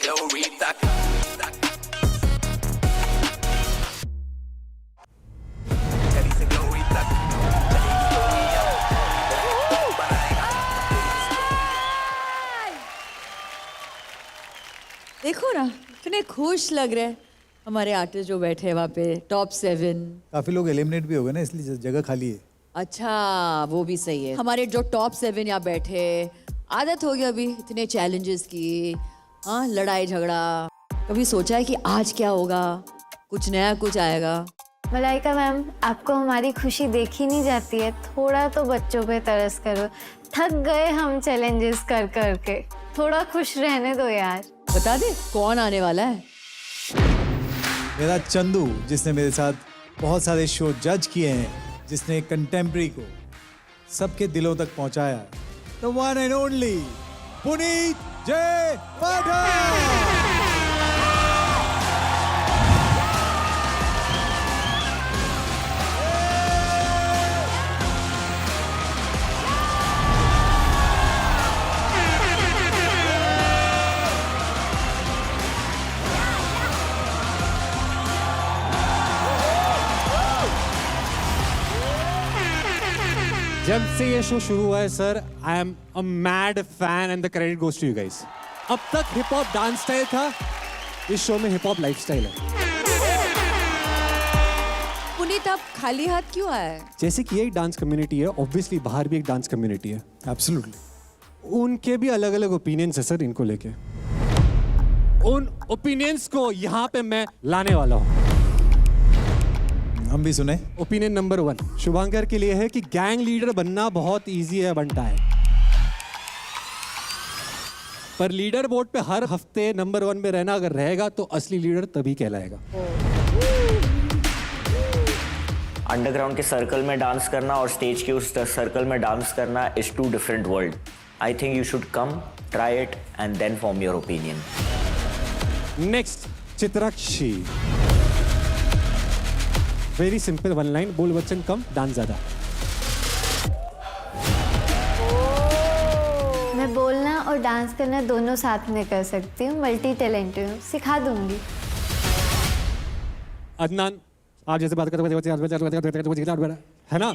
glorita. Ya dice glorita. देखो ना कितने खुश लग रहे हैं हमारे आर्टिस्ट जो बैठे हैं वहाँ पे टॉप 7। काफी लोग एलिमिनेट भी हो गए ना, इसलिए जगह खाली है। अच्छा वो भी सही है। हमारे जो टॉप 7 यहाँ बैठे, आदत हो गई अभी इतने चैलेंजेस की, हाँ लड़ाई झगड़ा। कभी सोचा है कि आज क्या होगा, कुछ नया कुछ आएगा? मलाइका मैम, आपको हमारी खुशी देखी नहीं जाती है, थोड़ा तो बच्चों पे तरस करो। थक गए हम चैलेंजेस कर कर के, थोड़ा खुश रहने दो यार। बता दे कौन आने वाला है? मेरा चंदू, जिसने मेरे साथ बहुत सारे शो जज किए हैं, जिसने कंटेम्प्रेरी को सबके दिलों तक पहुंचाया, the one and only Puneet Jay Pathak. जब से ये शो शुरू हुआ है sir, I am a mad fan and the credit goes to you guys. अब तक हिप हॉप डांस स्टाइल था, इस शो में हिप हॉप लाइफ स्टाइल है। पुनीत आप खाली हाथ क्यों आए हैं? जैसे कि ये एक डांस कम्युनिटी है, ऑब्वियसली बाहर भी एक डांस कम्युनिटी है। एब्सोल्युटली। उनके भी अलग अलग ओपिनियंस है सर इनको लेके। उन ओपिनियंस को यहाँ पे मैं लाने वाला हूँ। हम भी सुने। ओपिनियन नंबर 1 शुभांकर के लिए है कि गैंग लीडर बनना बहुत इजी है, बनता है, पर लीडर बोर्ड पे हर हफ्ते नंबर 1 में रहना अगर रहेगा तो असली लीडर तभी कहलाएगा। अंडरग्राउंड के सर्कल में डांस करना और स्टेज के उस सर्कल में डांस करना is 2 different world. I think you should come, try it and then form your opinion. Next Chitrakshi. Very simple 1 line, बोल बच्चन कम, डांस ज्यादा। मैं बोलना और डांस करना दोनों साथ में कर सकती हूँ, मल्टी टैलेंटेड हूँ, सिखा दूंगी। अदनान, आप जैसे बात करते है ना,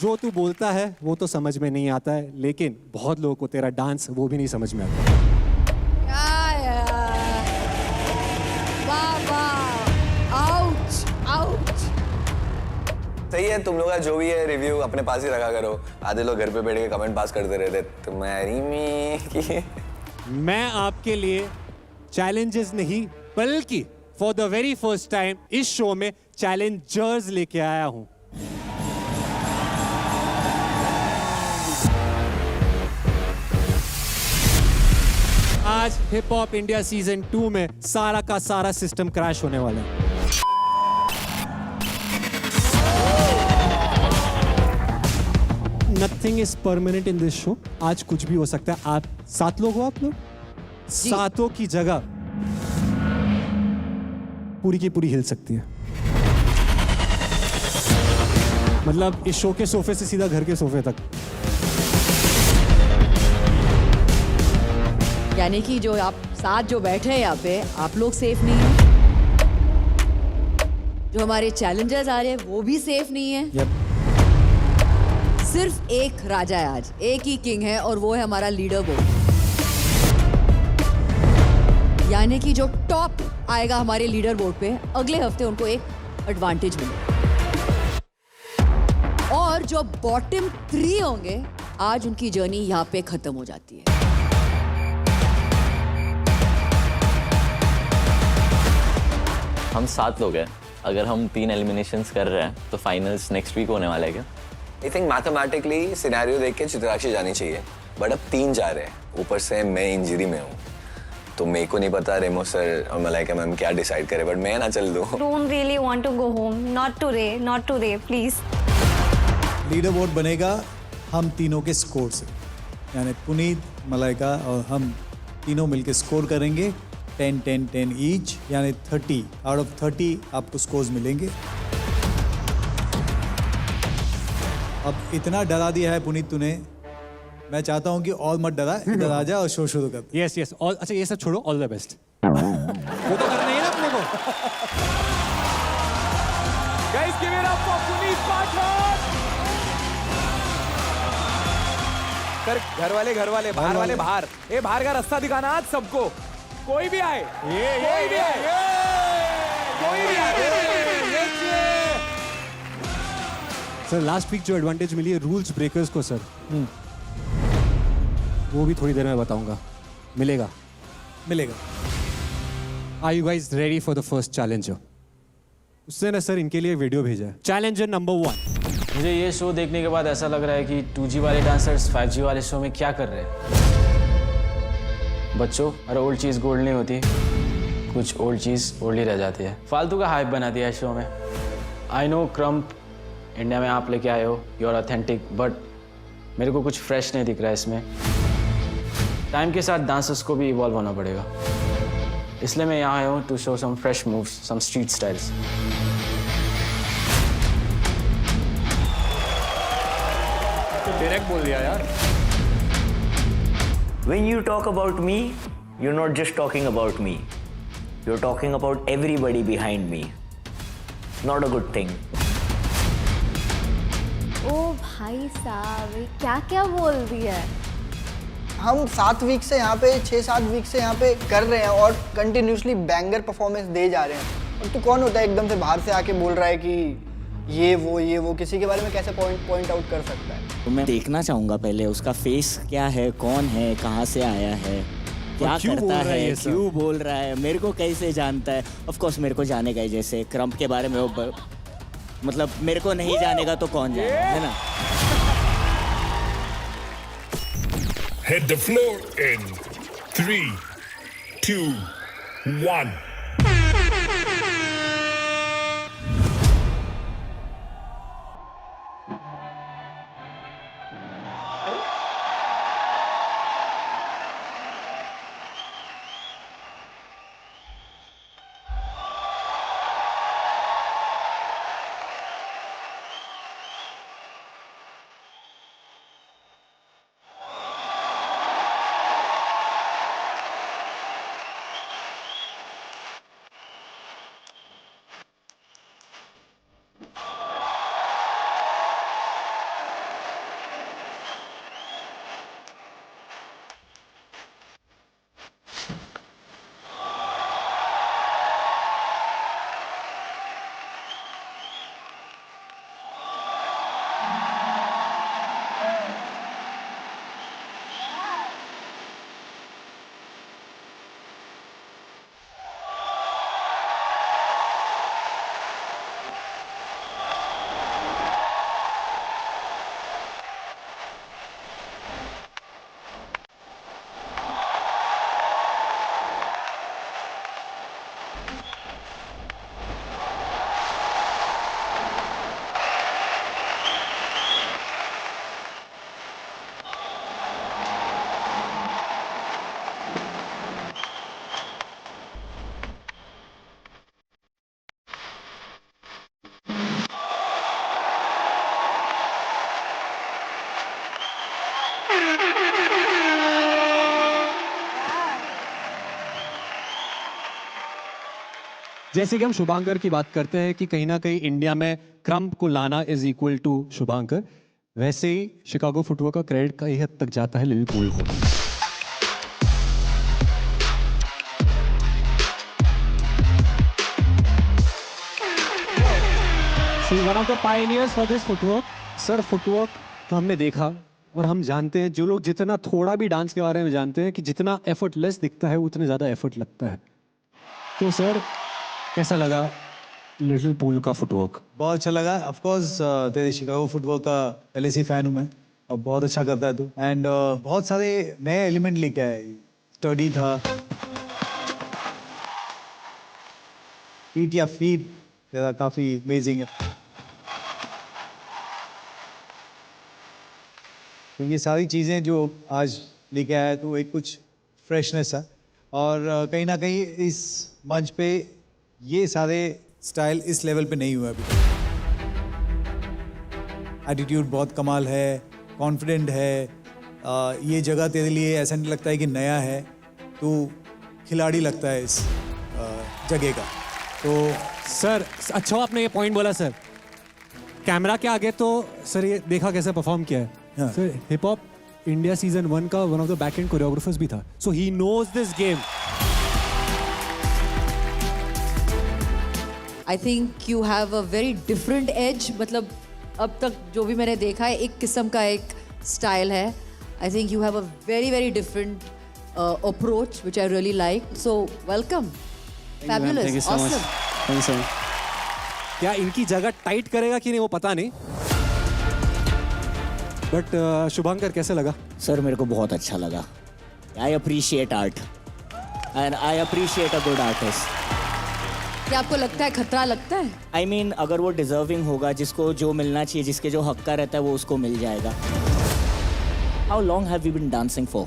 जो तू बोलता है वो तो समझ में नहीं आता है, लेकिन बहुत लोगों को तेरा डांस वो भी नहीं समझ में आता। सही है, तुम लोग का जो भी है रिव्यू अपने पास ही रखा करो। आधे लोग घर पे बैठ के कमेंट पास करते रहते तुम्हारी में। मैं आपके लिए चैलेंजेस नहीं बल्कि for the very first time इस शो में चैलेंजर्स लेके आया हूं। आज हिप हॉप इंडिया सीजन 2 में सारा का सारा सिस्टम क्रैश होने वाला है। Nothing is permanent in this show. आज कुछ भी हो सकता है। आप 7 लोग हो, आप लोग सातों की जगह पूरी की पूरी हिल सकती है। मतलब इस शो के सोफे से सीधा घर के सोफे तक। यानी कि जो आप साथ जो बैठे हैं यहाँ पे, आप लोग सेफ नहीं है। जो हमारे चैलेंजर्स आ रहे हैं वो भी सेफ नहीं है। सिर्फ एक राजा है आज, एक ही किंग है और वो है हमारा लीडर बोर्ड। यानी कि जो टॉप आएगा हमारे लीडर बोर्ड पे, अगले हफ्ते उनको एक एडवांटेज मिलेगा। और जो बॉटम 3 होंगे, आज उनकी जर्नी यहाँ पे खत्म हो जाती है। हम 7 लोग हैं, अगर हम 3 एलिमिनेशंस कर रहे हैं तो फाइनल्स नेक्स्ट वीक होने वाला है क्या? आई थिंक मैथमेटिकली सिनेरियो देख के चित्राक्षी जानी चाहिए, बट अब 3 जा रहे हैं, ऊपर से मैं इंजरी में हूँ, तो मेरे को नहीं पता रेमो सर और मलाइका मैम क्या डिसाइड करे, बट मैं ना चल दूँ। Don't really want to go home. Not today, please. Leader board बनेगा हम तीनों के स्कोर से, यानी पुनीत, मलाइका और हम तीनों मिलके स्कोर करेंगे 10, 10, 10 ईच, यानी 30 आउट ऑफ 30 आपको स्कोर्स मिलेंगे। अब इतना डरा दिया है पुनीत तूने, मैं चाहता हूँ कि और मत डरा, इधर आ जा और शो शुरू कर। यस यस, ऑल अच्छा ये सब छोड़ो, ऑल द बेस्ट। वो तो करना ही है ना अपने को। Guys, give it up for Puneet Pathak. Sir घर वाले बाहर, ये बाहर का रास्ता दिखाना आज सबको, कोई भी आए, कोई भी आए। सर लास्ट वीक जो एडवांटेज मिली है रूल्स ब्रेकर्स को सर, वो भी थोड़ी देर में बताऊंगा, मिलेगा। Are you guys ready for the first challenger? उसने ना सर इनके लिए वीडियो भेजा है। Challenger number 1। मुझे ये शो देखने के बाद ऐसा लग रहा है कि 2G वाले डांसर्स 5G वाले शो में क्या कर रहे हैं। बच्चों, हर ओल्ड चीज़ गोल्ड नहीं होती, कुछ ओल्ड चीज़ ओल्ड ही रह जाती है। फालतू का हाइप बना दिया है शो में। आई नो क्रम्प इंडिया में आप लेके आए हो, यू आर ऑथेंटिक, बट मेरे को कुछ फ्रेश नहीं दिख रहा है इसमें। टाइम के साथ डांसर्स को भी इवॉल्व होना पड़ेगा, इसलिए मैं यहाँ आया हूँ to show some fresh moves, some street styles. Direct बोल दिया यार। When you talk about me, you're not just talking about me. You're talking about everybody behind me. Not a good thing. ओ भाई साहब, ये क्या क्या बोल दिया है। हम 7 वीक से यहाँ पे 6-7 वीक से यहाँ पे कर रहे हैं और कंटिन्यूसली बैंगर परफॉर्मेंस दे जा रहे हैं। और तू कौन होता है एकदम से बाहर से आके बोल रहा है कि ये वो किसी के बारे में कैसे पॉइंट आउट कर सकता है। तो मैं देखना चाहूँगा पहले उसका फेस क्या है, कौन है, कहाँ से आया है, क्या करता है, क्यों बोल रहा है, मेरे को कैसे जानता है। ऑफ कोर्स मेरे को जानेगा ही, जैसे क्रम्प के बारे में वो मतलब मेरे को नहीं जानेगा तो कौन जानेगा, है ना। Hit the floor in 3, 2, 1. जैसे कि हम शुभांकर की बात करते हैं कि कहीं ना कहीं इंडिया में क्रम्प को लाना इज इक्वल टू शुभांकर, वैसे ही शिकागो फुटवर्क का क्रेडिट कई हद तक जाता है लिल पूल को। One of the pioneers for this footwork. Sir footwork तो हमने देखा और हम जानते हैं, जो लोग जितना थोड़ा भी डांस के बारे में जानते हैं कि जितना एफर्टलेस दिखता है उतने ज़्यादा एफर्ट लगता है। तो सर कैसा लगा लिटिल पूल का फुटवर्क? बहुत अच्छा लगा। ऑफ कोर्स तेरे शिकागो फुटवर्क का पहले से फैन हूँ मैं और बहुत अच्छा करता है तू। एंड बहुत सारे नए एलिमेंट लेके आए, स्टडी था, फीट या फीट तेरा काफ़ी अमेजिंग है। तो ये सारी चीज़ें जो आज लेके आया तो एक कुछ फ्रेशनेस है और कहीं ना कहीं इस मंच पे ये सारे स्टाइल इस लेवल पे नहीं हुआ अभी। एटीट्यूड बहुत कमाल है, कॉन्फिडेंट है। ये जगह तेरे लिए ऐसा नहीं लगता है कि नया है, तू खिलाड़ी लगता है इस जगह का। तो सर अच्छा हुआ आपने ये पॉइंट बोला सर। कैमरा के आगे तो सर ये देखा कैसे परफॉर्म किया है। हाँ। Sir hip hop India season 1 का one of the back end choreographers भी था, so he knows this game. I think you have a very different edge. मतलब अब तक जो भी मैंने देखा है एक किस्म का एक स्टाइल है। आई think you have a very very different approach which I really like. So welcome, fabulous, awesome. क्या इनकी जगह टाइट करेगा कि नहीं वो पता नहीं, बट शुभंकर कैसे लगा? सर मेरे को बहुत अच्छा लगा। I appreciate art and I appreciate a good artist. क्या आपको लगता है खतरा लगता है? आई मीन अगर वो डिजर्विंग होगा, जिसको जो मिलना चाहिए, जिसके जो हक का रहता है वो उसको मिल जाएगा। How long have you been dancing for?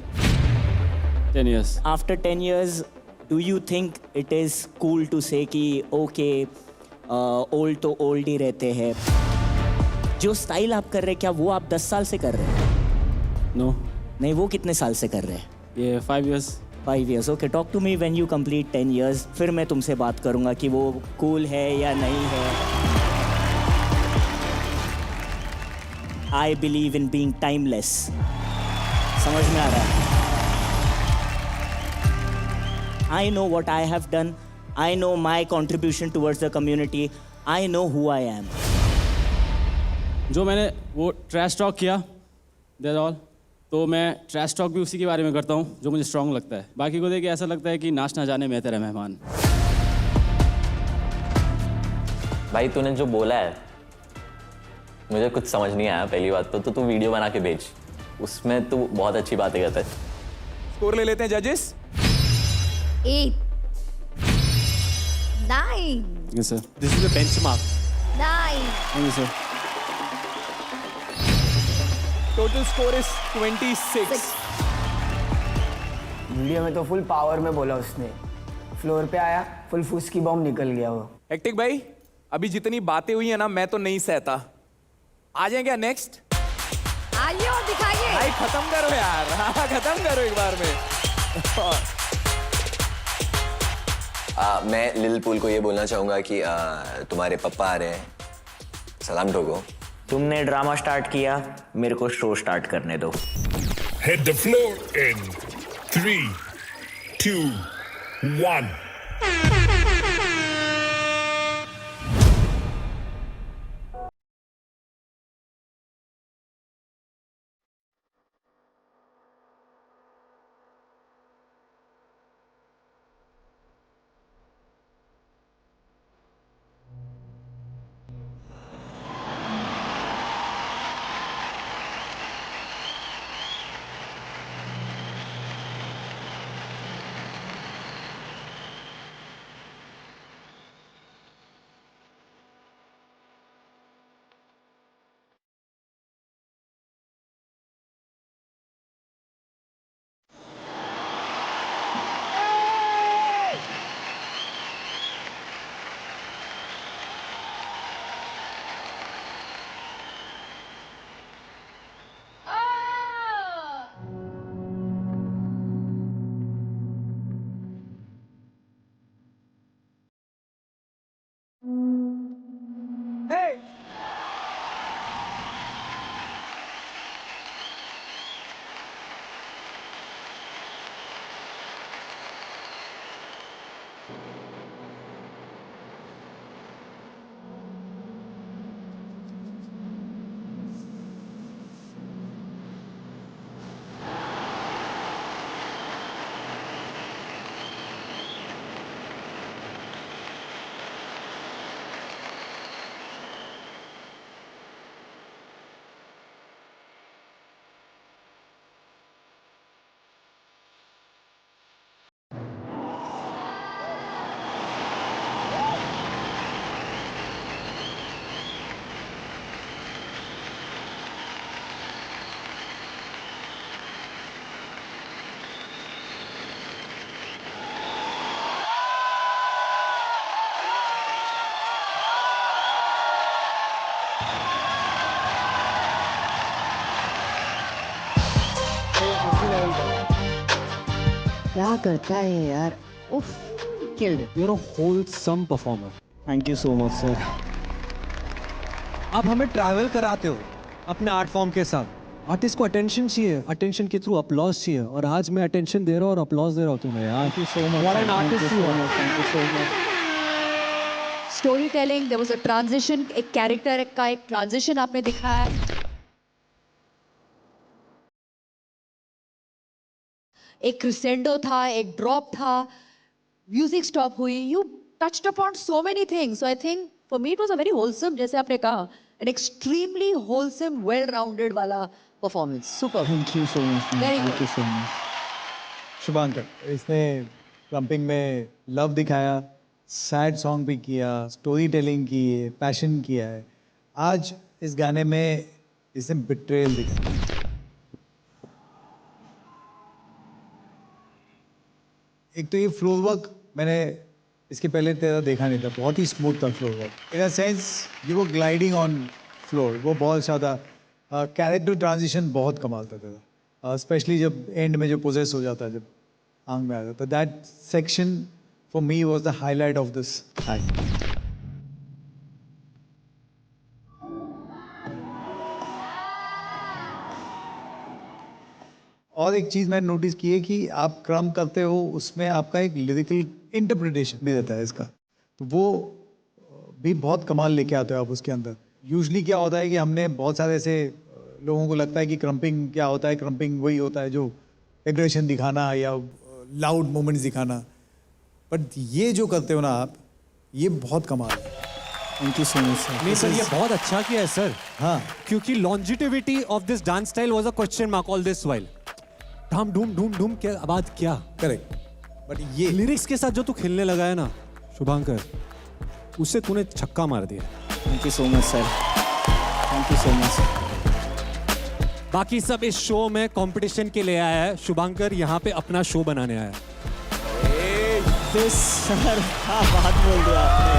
10 years. After 10 years, do you think it is cool to say कि okay, old तो old ही रहते हैं? जो स्टाइल आप कर रहे हैं क्या वो आप 10 साल से कर रहे हैं? No. नहीं, वो कितने साल से कर रहे हैं? ये 5 years. 5 years. Okay, talk to me when you complete 10 years. फिर मैं तुमसे बात करूँगा कि वो cool है या नहीं है। I believe in being timeless. समझ में आ रहा है? I know what I have done. I know my contribution towards the community. I know who I am. जो मैंने वो ट्रैश टॉक किया, दैट्स ऑल। तो मैं ट्रैश टॉक भी उसी के बारे में करता हूँ जो मुझे स्ट्रांग लगता है। बाकी को देख के ऐसा लगता है कि नाच ना जाने मैं तेरा मेहमान। भाई तूने जो बोला है मुझे कुछ समझ नहीं आया। पहली बात तो तू वीडियो बना के भेज, उसमें तू बहुत अच्छी बातें करता है। स्कोर ले लेते हैं जजेस। 8 9 yes sir. This is the benchmark. 9 thank you sir. Total score is 26। Video में तो फुल पावर में बोला उसने, फ्लोर पे आया फुल फूस की बॉम्ब निकल गया वो। हेक्टिक भाई, अभी जितनी बातें हुई है ना मैं तो नहीं सहता। आ जाए क्या नेक्स्ट? आइए और दिखाइए। भाई खत्म करो यार। हाँ खत्म करो एक बार में। मैं लिल पूल को ये बोलना चाहूँगा कि तुम्हारे पापा आ रहे हैं, सलाम ठोको। तुमने ड्रामा स्टार्ट किया, मेरे को शो स्टार्ट करने दो। Hit the floor in 3, 2, 1. क्या करता है यार, उफ, killed. You're a wholesome performer. Thank you so much sir. आप हमें ट्रैवल कराते हो अपने आर्ट फॉर्म के साथ। आर्टिस्ट को अटेंशन चाहिए, अटेंशन के थ्रू अपलॉज चाहिए, और आज मैं अटेंशन दे रहा हूँ और अपलॉज दे रहा हूँ तुम्हें यार। Thank you so much. What an artist you are. Thank you so much. Story telling, there was a transition, एक कैरेक्टर का एक ट्रांजिशन आपने दिखाया। एक क्रिसेंडो था, एक ड्रॉप था, म्यूजिक स्टॉप हुई, you touched upon so many things. So I think for me it was a very wholesome, जैसे आपने कहा, an extremely wholesome, well rounded वाला performance. Super, thank you so much. Very good. Thank you so much. Shubhankar, इसने crumping में love दिखाया, sad song भी किया, story telling की है, पैशन किया है। आज इस गाने में इसने बिट्रेयल दिखाया। एक तो ये फ्लोर वर्क मैंने इसके पहले तेरा देखा नहीं था, बहुत ही स्मूथ था floor work. In a sense you वो ग्लाइडिंग ऑन फ्लोर, वो बहुत अच्छा था। कैरेक्टर ट्रांजिशन बहुत कमाल था तेरा, स्पेशली जब एंड में जो पोजेस हो जाता है, जब आंख में आ जाता है, that section for me was the highlight of this act. और एक चीज़ मैंने नोटिस की है कि आप क्रम करते हो, उसमें आपका एक लिरिकल इंटरप्रिटेशन भी रहता है इसका, तो वो भी बहुत कमाल लेके आते हो आप उसके अंदर। यूजुअली क्या होता है कि हमने बहुत सारे ऐसे लोगों को लगता है कि क्रम्पिंग क्या होता है, क्रम्पिंग वही होता है जो एग्रेशन दिखाना या लाउड मोमेंट्स दिखाना, बट ये जो करते हो ना आप, ये बहुत कमाल है। Thank you so much sir. नहीं सर, ये बहुत अच्छा किया है सर। हाँ, क्योंकि longevity of this dance style was a question mark all this while. ढम ढूम ढूम ढूम के बाद क्या, करेक्ट, बट ये लिरिक्स के साथ जो तू खेलने लगा है ना शुभांकर, उससे तूने छक्का मार दिया। Thank you so much sir. Thank you so much. बाकी सब इस शो में कंपटीशन के लिए आया है, शुभांकर यहाँ पे अपना शो बनाने आया है। सर क्या बात बोल दिया आपने।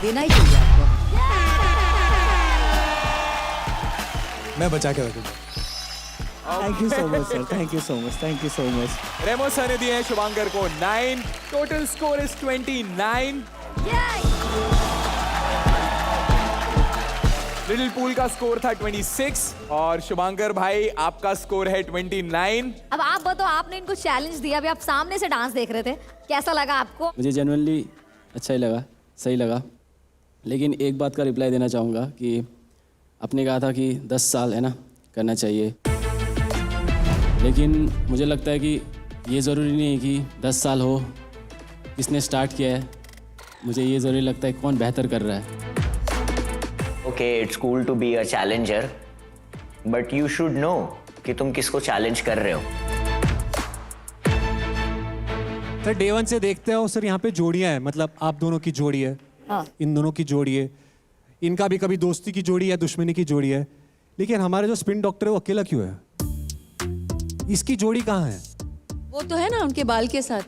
देना ही चाहिए आपको। मैं बचा के रखूँगा। Thank you so much sir, thank you so much, thank you so much. Remo sir ने दिए हैं शुभांकर को 9, total score is 29। Little pool का स्कोर था 26 और शुभांकर भाई आपका स्कोर है 29। अब आप बताओ, आपने इनको चैलेंज दिया, अभी आप सामने से डांस देख रहे थे, कैसा लगा आपको? मुझे जेन्युइनली अच्छा ही लगा, सही लगा। लेकिन एक बात का रिप्लाई देना चाहूँगा कि आपने कहा था कि 10 साल है ना करना चाहिए, लेकिन मुझे लगता है कि ये ज़रूरी नहीं है कि 10 साल हो, किसने स्टार्ट किया है, मुझे ये ज़रूरी लगता है कौन बेहतर कर रहा है। Okay, it's cool to be a challenger, but you should know कि तुम किसको चैलेंज कर रहे हो। सर डे 1 से देखते हो सर, यहाँ पे जोड़ियाँ हैं, मतलब आप दोनों की जोड़ी है, इन दोनों की जोड़ी है, इनका भी कभी दोस्ती की जोड़ी है, दुश्मनी की जोड़ी है, लेकिन हमारे जो स्पिन डॉक्टर है वो अकेला क्यों है? इसकी जोड़ी कहाँ है? वो तो है ना उनके बाल के साथ,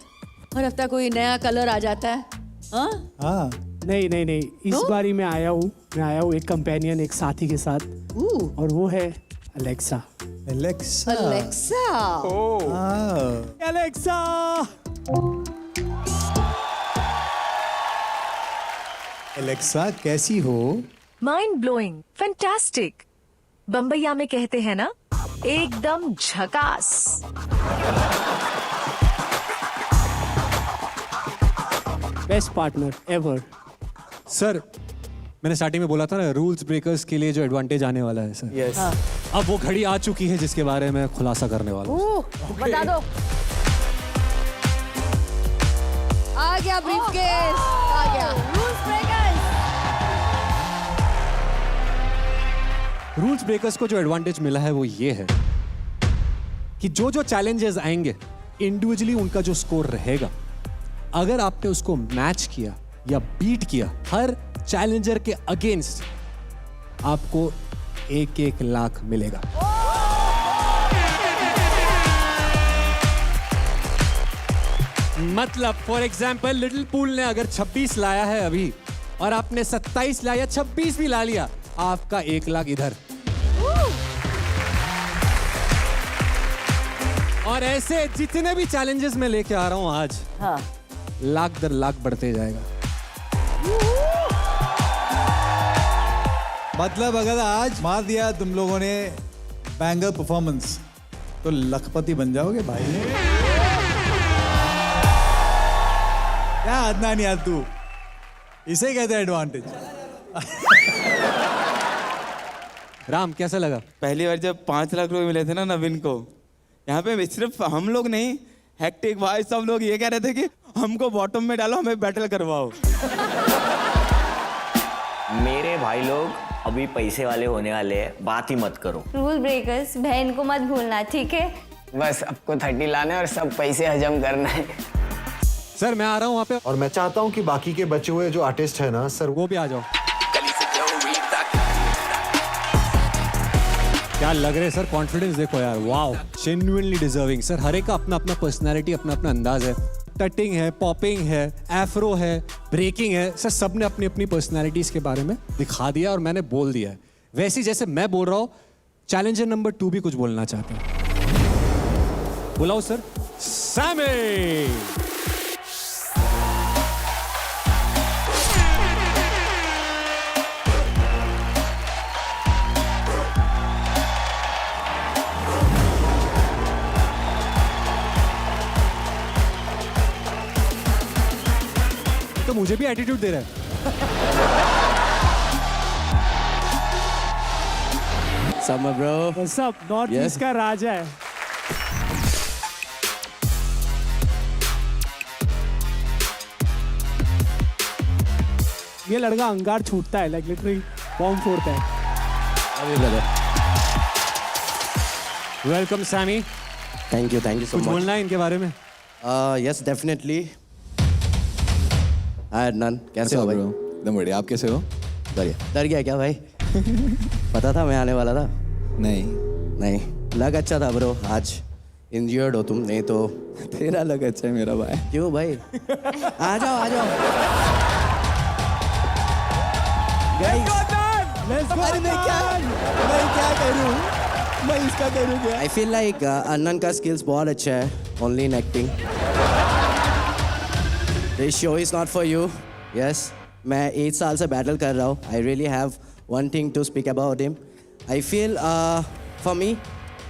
हर हफ्ता कोई नया कलर आ जाता है। हाँ हाँ, नहीं नहीं नहीं, इस बारी मैं आया हूँ एक कंपेनियन, एक साथी के साथ, और वो है Alexa. Alexa. Alexa. Alexa. Alexa कैसी हो? Mind blowing, fantastic. बम्बैया में कहते हैं ना, एकदम झकास। Best partner ever. सर मैंने स्टार्टिंग में बोला था ना, रूल्स ब्रेकर्स के लिए जो एडवांटेज आने वाला है सर। यस। अब वो घड़ी आ चुकी है जिसके बारे में खुलासा करने वाला हूं। बता दो। आ गया ब्रीफकेस, आ गया। रूल्स ब्रेकर्स को जो एडवांटेज मिला है वो ये है कि जो जो चैलेंजेस आएंगे इंडिविजुअली उनका जो स्कोर रहेगा, अगर आपने उसको मैच किया या बीट किया, हर चैलेंजर के अगेंस्ट आपको 1-1 लाख मिलेगा। मतलब फॉर एग्जाम्पल लिटिल पूल ने अगर 26 लाया है अभी और आपने 27 लाया, 26 भी ला लिया, आपका 1 लाख इधर। और ऐसे जितने भी चैलेंजेस मैं लेके आ रहा हूँ आज, हाँ, लाख दर लाख बढ़ते जाएगा। मतलब अगर आज मार दिया तुम लोगों ने बैंगर परफॉर्मेंस तो लखपति बन जाओगे भाई। क्या अदनान यार तू, इसे कहते हैं एडवांटेज। राम कैसा लगा? पहली बार जब 5 लाख रुपए मिले थे ना नवीन को, यहाँ पे सिर्फ हम लोग नहीं, हेक्टिक भाई सब लोग ये कह रहे थे कि हमको बॉटम में डालो, हमें बैटल करवाओ। मेरे भाई लोग अभी पैसे वाले होने वाले हैं, बात ही मत करो। रूल ब्रेकर्स, बहन को मत भूलना, ठीक है? बस आपको 30 लाने और सब पैसे हजम करना है। सर मैं आ रहा हूँ वहाँ पे, और मैं चाहता हूँ कि बाकी के बचे हुए जो आर्टिस्ट है ना सर, वो भी आ जाओ। क्या लग रहे हैं सर, कॉन्फिडेंस देखो यार, वाओ, जेन्युइनली डिजर्विंग सर। हर एक का अपना अपना पर्सनालिटी, अपना अपना अंदाज है। टटिंग है, पॉपिंग है, एफ्रो है, ब्रेकिंग है, सर सबने अपनी अपनी पर्सनालिटीज के बारे में दिखा दिया और मैंने बोल दिया है। वैसे ही जैसे मैं बोल रहा हूँ, चैलेंजर नंबर 2 भी कुछ बोलना चाहते हैं। बुलाओ सर, सैमी। तो मुझे भी एटीट्यूड दे रहा है। समर ब्रो, सब नॉर्थ ईस्ट का राजा है। ये लड़का अंगार छूटता है, लाइक लिटरली बॉम्ब फोड़ता है। अरे brother, welcome Sammy. Thank you so कुछ मच। बोलना है इनके बारे में? Yes definitely. हाय अदनान, कैसे हो भाई? एकदम बढ़िया, आप कैसे हो? बढ़िया। डर गया क्या भाई? पता था मैं आने वाला था? नहीं, लग अच्छा था ब्रो। आज इंजर्ड हो तुम, नहीं तो तेरा लग अच्छा है मेरा भाई। क्यों भाई? आ जाओ आ जाओ। अरे मैं क्या करूं? मैं इसका करूं क्या? आई फील लाइक अन्नन का स्किल्स बहुत अच्छा है, only in acting. This show is not for you. Yes, मैं 8 साल से बैटल कर रहा हूँ। I really have one thing to speak about him. I feel for me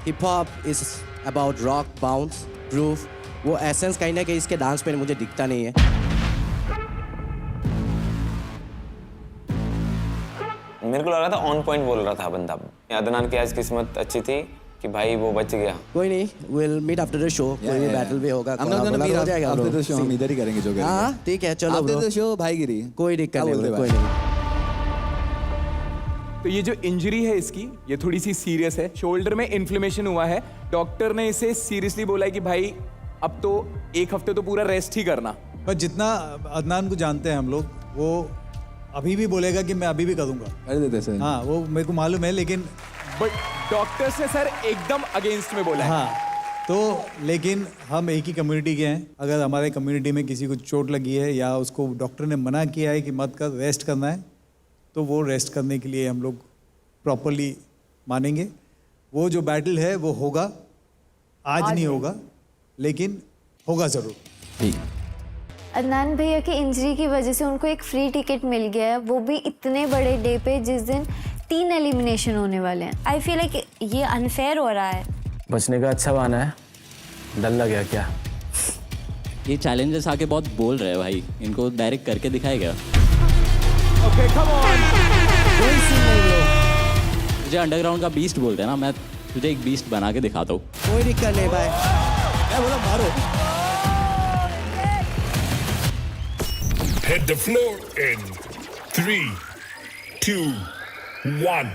hip hop is about rock, bounce, groove. वो essence कहीं ना कहीं इसके डांस में मुझे दिखता नहीं है। मेरे को लग रहा था ऑन पॉइंट बोल रहा था बंदा। अदनान की आज किस्मत अच्छी थी कि भाई वो बच गया। कोई नहीं, will meet after the show. कोई भी बैटल भी होगा, हम लोग हो जाएगा आफ्टर द शो, हम इधर ही करेंगे जो करेंगे। हाँ ठीक है, चलो आफ्टर द शो भाईगिरी, कोई दिक्कत नहीं, बोलते कोई नहीं। तो ये जो इंजरी है इसकी, ये थोड़ी सी सीरियस है। शोल्डर में इन्फ्लेमेशन हुआ है। डॉक्टर ने इसे सीरियसली बोला है कि भाई अब तो 1 हफ्ते तो पूरा रेस्ट ही करना। पर जितना अदनान को जानते हैं हम लोग, वो अभी भी बोलेगा कि मैं अभी भी करूंगा। कर देते सर। हाँ, वो मेरे को मालूम है, लेकिन बट डॉक्टर्स ने सर एकदम अगेंस्ट में बोला है। हाँ, तो लेकिन हम एक ही कम्युनिटी के हैं। अगर हमारे कम्युनिटी में किसी को चोट लगी है या उसको डॉक्टर ने मना किया है कि मत कर, रेस्ट करना है, तो वो रेस्ट करने के लिए हम लोग प्रॉपरली मानेंगे। वो जो बैटल है वो होगा, आज नहीं होगा, लेकिन होगा ज़रूर। ठीक। अदनान भैया की इंजरी की वजह से उनको एक फ्री टिकट मिल गया है, वो भी इतने बड़े डे पे जिस दिन 3 एलिमिनेशन होने वाले हैं। आई फील लाइक ये अनफेयर हो रहा है। बचने का अच्छा बहाना है, डर लग गया क्या? ये चैलेंजर्स आके बहुत बोल रहे हैं भाई, इनको डायरेक्ट करके दिखाएगा। Okay come on. कोई सीन नहीं ब्रो, मुझे अंडरग्राउंड का बीस्ट बोलते हैं ना, मैं तुझे एक बीस्ट बना के दिखाता हूँ। कोई दिक्कत नहीं भाई, मैं बोला मारो। Hit the floor in 3, 2, 1.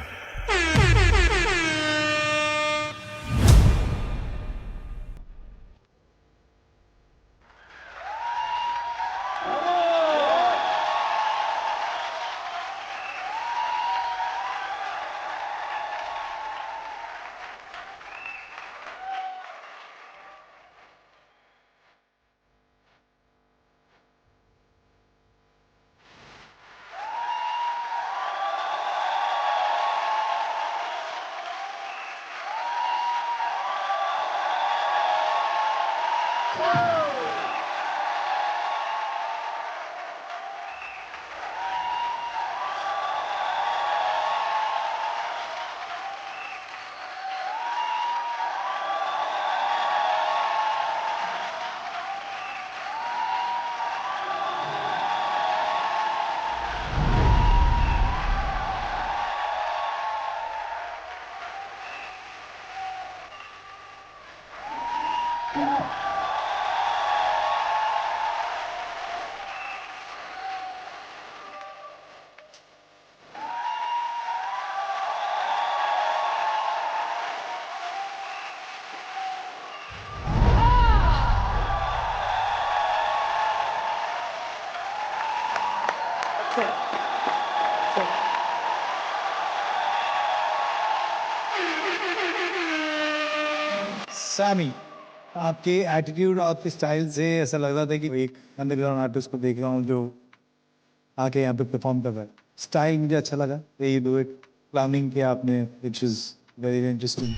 Sami, आपके एटीट्यूड और आपके स्टाइल से ऐसा लग रहा था कि एक अंडरग्राउंड आर्टिस्ट को देख रहा हूँ जो आके यहाँ पे परफॉर्म कर रहा है। स्टाइल मुझे अच्छा लगा। ये दो एक क्लाउनिंग किया आपने, विच इज वेरी इंटरेस्टिंग।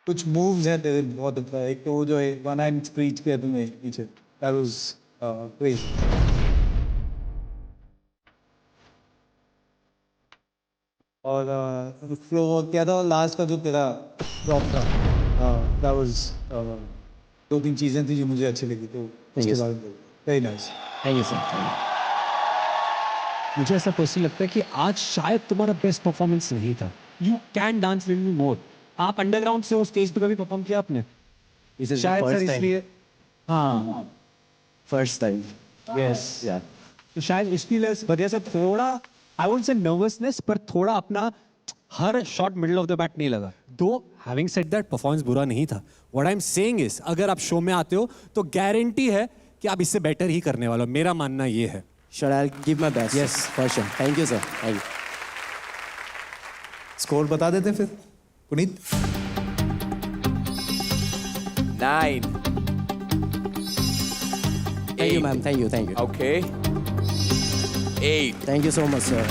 कुछ मूव्स हैं तेरे बहुत अच्छा है। एक तो वो जो है वन हैंड स्प्रीच किया तुमने पीछे, दैट वाज क्रेजी। और फ्लो क्या था लास्ट का जो तेरा ड्रॉप था, दैट वाज दो तीन चीज़ें थी जो मुझे अच्छी लगी, तो उसके बारे में very nice. Thank you sir. मुझे ऐसा पर्सनली लगता है कि आज शायद तुम्हारा बेस्ट परफॉर्मेंस नहीं था। You can dance little more. आप अंडरग्राउंड से हो, स्टेज पे कभी परफॉर्म किया आपने? शायद सर इसलिए, हाँ फर्स्ट टाइम। यस यार, तो शायद इसलिए वजह से थोड़ा आई वोंट से नर्वसनेस, पर थोड़ा अपना हर shot middle of the bat नहीं लगा। दो हैविंग सेड दैट परफॉर्मेंस बुरा नहीं था। What I am saying is अगर आप शो में आते हो तो गारंटी है कि आप इससे बेटर ही करने वाले हो। मेरा मानना ये है। Sure, I'll give my best. Yes, for sure. Thank you, sir. Thank you. Score बता देते फिर Puneet. 9. Thank you, ma'am. Thank you. Thank you. Okay. 8. Thank you so much, sir.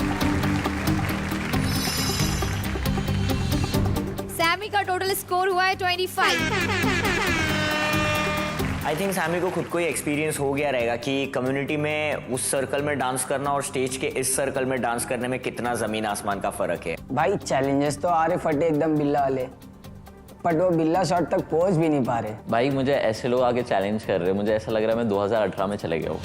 Sammy का टोटल स्कोर हुआ है 25। आई थिंक सैमी को खुद को ही experience हो गया रहेगा कि कम्युनिटी में उस सर्कल में डांस करना और स्टेज के इस सर्कल में डांस करने में कितना जमीन आसमान का फर्क है। भाई चैलेंजेस तो आ रहे फटे एकदम बिल्ला वाले, बट वो बिल्ला शॉट तक पहुंच भी नहीं पा रहे। भाई मुझे ऐसे लोग आगे चैलेंज कर रहे हैं, मुझे ऐसा लग रहा है मैं 2018 में चले गया हूँ।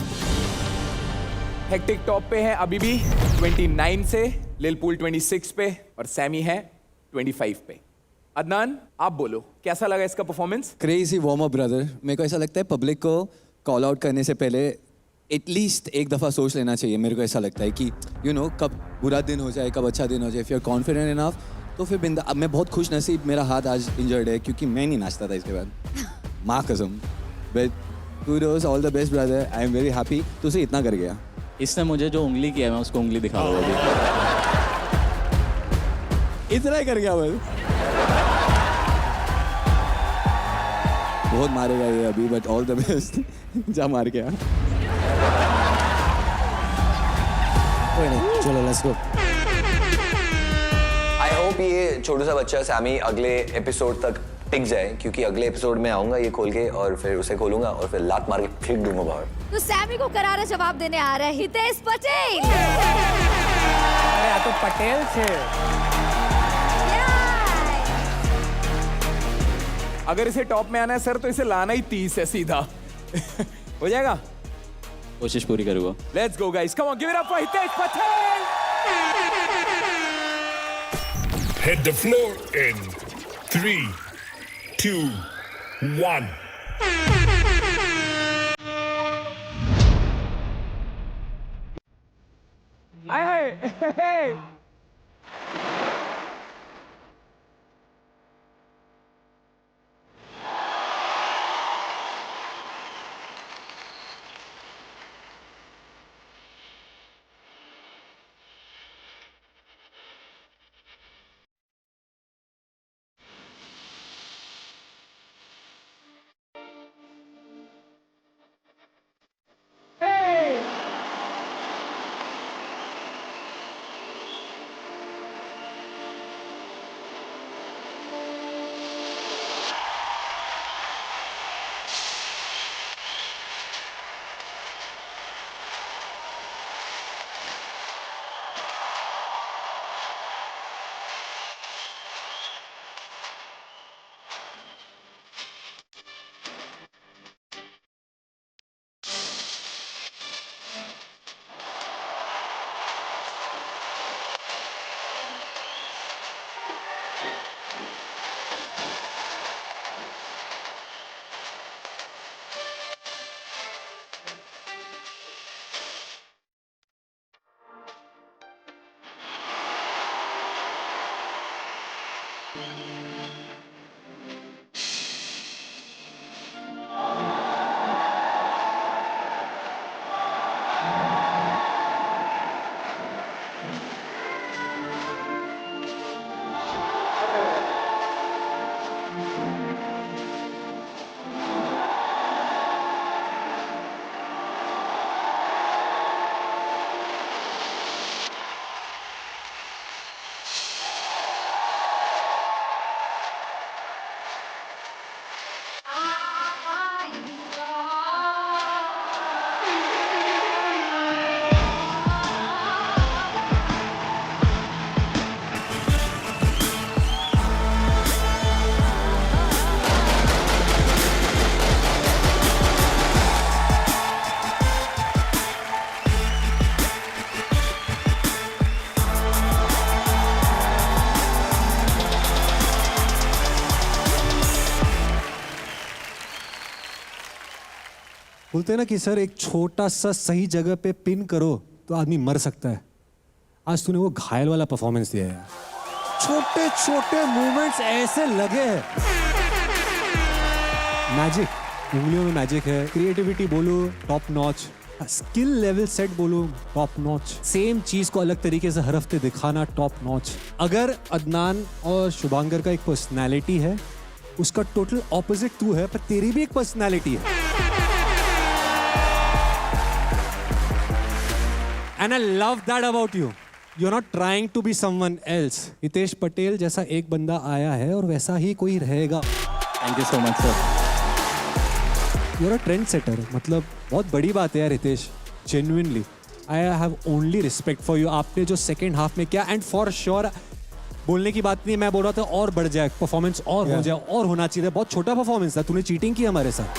हेक्टिक टॉप पे है अभी भी 29 से, लिलपुल 26 पे और सैमी है 25 पे। अदनान, आप बोलो कैसा लगा इसका performance? Crazy warm up brother. मेरे को ऐसा लगता है पब्लिक को कॉल आउट करने से पहले एटलीस्ट एक दफ़ा सोच लेना चाहिए। मेरे को ऐसा लगता है कि यू नो कब बुरा दिन हो जाए, कब अच्छा दिन हो जाए। If you are confident enough तो फिर बिंदा। अब मैं बहुत खुश नसीब, मेरा हाथ आज इंजर्ड है क्योंकि मैं नहीं नाचता था इसके बाद, माँ कसम। But kudos, all the best brother. I am very happy तू से इतना कर गया। इसने मुझे जो उंगली किया है मैं उसको उंगली दिखा रहा हूँ। इतना ही कर गया बस। बहुत मारेगा ये अभी, बट ऑल द बेस्ट। जा मार के। कोई नहीं, चलो लेट्स गो। आई होप ये छोटा सा बच्चा सैमी अगले एपिसोड तक टिक जाए, क्योंकि अगले एपिसोड में आऊंगा ये खोल के और फिर उसे खोलूंगा और फिर लात मार के फेंक दूंगा बाहर। तो सैमी को करारा जवाब देने आ रहा है हितेश पटेल। अरे तो पटेल थे। अगर इसे टॉप में आना है सर तो इसे लाना ही 30 है सीधा। हो जाएगा? कोशिश पूरी करूंगा। Let's go guys, come on, give it up for Hitesh Patel. Hit the floor in 3, 2, 1. Hey. बोलते हैं ना कि सर एक छोटा सा सही जगह पे पिन करो तो आदमी मर सकता है। आज तूने वो घायल वाला परफॉर्मेंस दिया यार। छोटे छोटे मूवमेंट्स ऐसे लगे हैं। मैजिक, उंगलियों में मैजिक है। क्रिएटिविटी बोलो top notch, skill level set बोलो टॉप नॉच। सेम चीज को अलग तरीके से हर हफ्ते दिखाना टॉप नॉच। अगर अदनान और शुभांकर का एक पर्सनालिटी है, उसका टोटल ऑपोजिट तू है, पर तेरी भी एक पर्सनालिटी है। And I love that about you. You're not trying to be someone else. Hitesh Patel जैसा एक बंदा आया है और वैसा ही कोई रहेगा। Thank you so much sir. You're a trend setter. मतलब बहुत बड़ी बात है यार Hitesh. Genuinely, I have only respect for you. आपने जो second half में किया, and for sure बोलने की बात नहीं, मैं बोल रहा था और बढ़ जाए परफॉर्मेंस, और हो जाए, और होना चाहिए। बहुत छोटा परफॉर्मेंस था, तूने चीटिंग की हमारे साथ।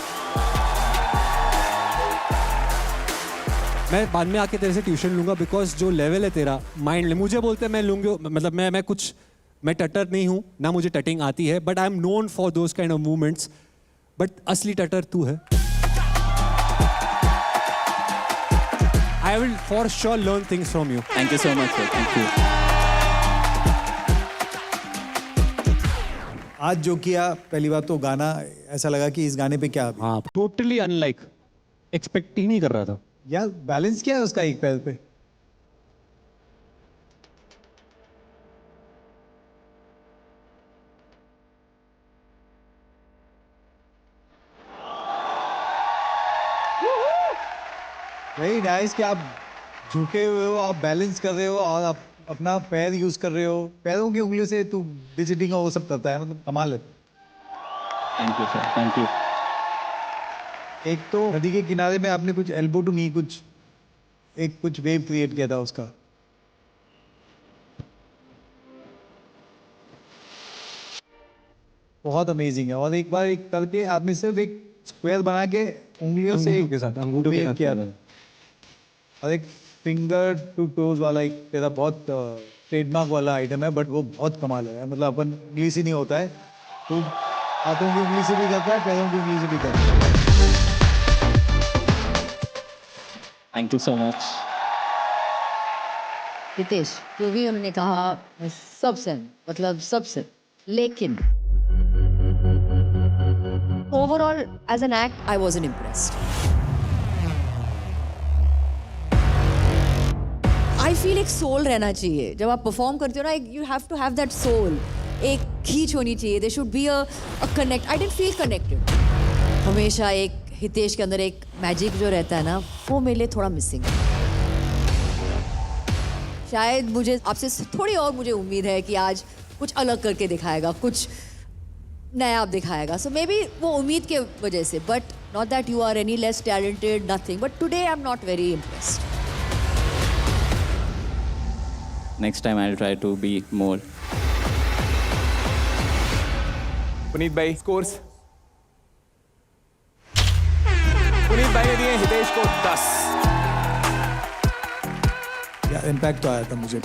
मैं बाद में आके तेरे से ट्यूशन लूंगा, बिकॉज जो लेवल है तेरा माइंड, मुझे बोलते हैं मैं लूंगा, मतलब मैं टटर नहीं हूँ ना, मुझे टटिंग आती है, but I am known for those kind of movements. But असली टटर तू है। I will for sure learn things from you. Thank you so much sir, thank you. आज जो किया, पहली बात तो गाना ऐसा लगा कि इस गाने पे क्या, हाँ टोटली अनलाइक, एक्सपेक्ट ही नहीं कर रहा था यार। बैलेंस क्या है उसका एक पैर पे? वेरी नाइस कि आप झुके हुए हो, आप बैलेंस कर रहे हो और आप अपना पैर यूज कर रहे हो। पैरों की उंगलियों से तू डिजिटिंग और वो सब करता है, मतलब कमाल है। Thank you sir, thank you. एक तो नदी के किनारे में आपने कुछ एल्बो टू नी, कुछ वेव क्रिएट किया था उसका। बहुत अमेजिंग है। और एक बार एक करके आपने सिर्फ एक स्क्वायर बना के उंगलियों से अंगूठों के साथ किया था, और एक फिंगर टू टोज वाला एक तेरा बहुत ट्रेडमार्क वाला आइटम है, बट वो बहुत कमाल है। मतलब अपन उंगली से नहीं होता है, तो हाथों की उंगली से भी करता है, पैरों की उंगली से भी करता है। Thank you so much. Hitesh, जो भी उन्होंने कहा मैं सबसे, मतलब सबसे, लेकिन overall as an act I wasn't impressed. I feel एक सोल रहना चाहिए जब आप परफॉर्म करते हो ना, you have to have that soul. एक खींच होनी चाहिए, they should be a connect. I didn't feel connected. हमेशा एक हितेश के अंदर एक मैजिक जो रहता है ना, वो मेरे लिए थोड़ा मिसिंग है। शायद मुझे आपसे थोड़ी और मुझे उम्मीद है कि आज कुछ अलग करके दिखाएगा, कुछ नया आप दिखाएगा। सो मे बी वो उम्मीद के वजह से, but not that you are any less talented, nothing, but today I am not very impressed. Next time I will try to be more. Puneet भाई स्कोर्स। पुनीत भाई ने दिए हितेश को 10। या इम्पैक्ट तो आया था मुझे।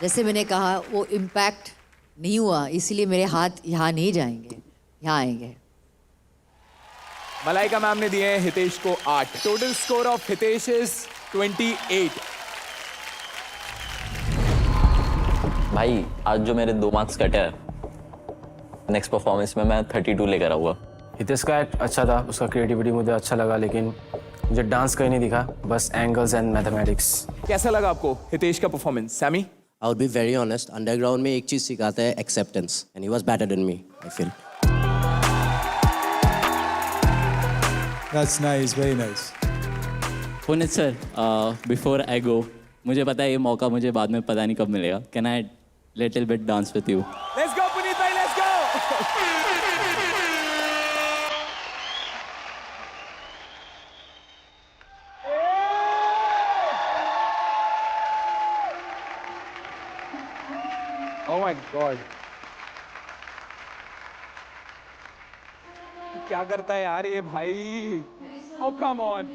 जैसे मैंने कहा, वो इम्पैक्ट नहीं हुआ, इसीलिए मेरे हाथ यहाँ नहीं जाएंगे, यहाँ आएंगे। मलाइका मैम ने दिए हैं हितेश को 8। Total score of Hitesh is 28। भाई आज जो मेरे 2 मार्क्स कटे हैं, नेक्स्ट परफॉर्मेंस में मैं 32 लेकर आऊँगा। हितेश का एक्ट अच्छा था, उसका क्रिएटिविटी मुझे अच्छा लगा, लेकिन मुझे डांस कहीं नहीं दिखा, बस एंगल्स एंड मैथमेटिक्स। कैसा लगा आपको हितेश का performance? Sammy? I would be very honest, underground में एक चीज सिखाता है, acceptance, and he was better than me, I feel. That's nice, very nice. Puneet sir, before I go, मुझे पता है ये मौका मुझे बाद में पता नहीं कब मिलेगा। Can I little bit dance with you? Let's go Puneet भाई, let's go. Oh my God. क्या करता है यार ये भाई? Oh come on.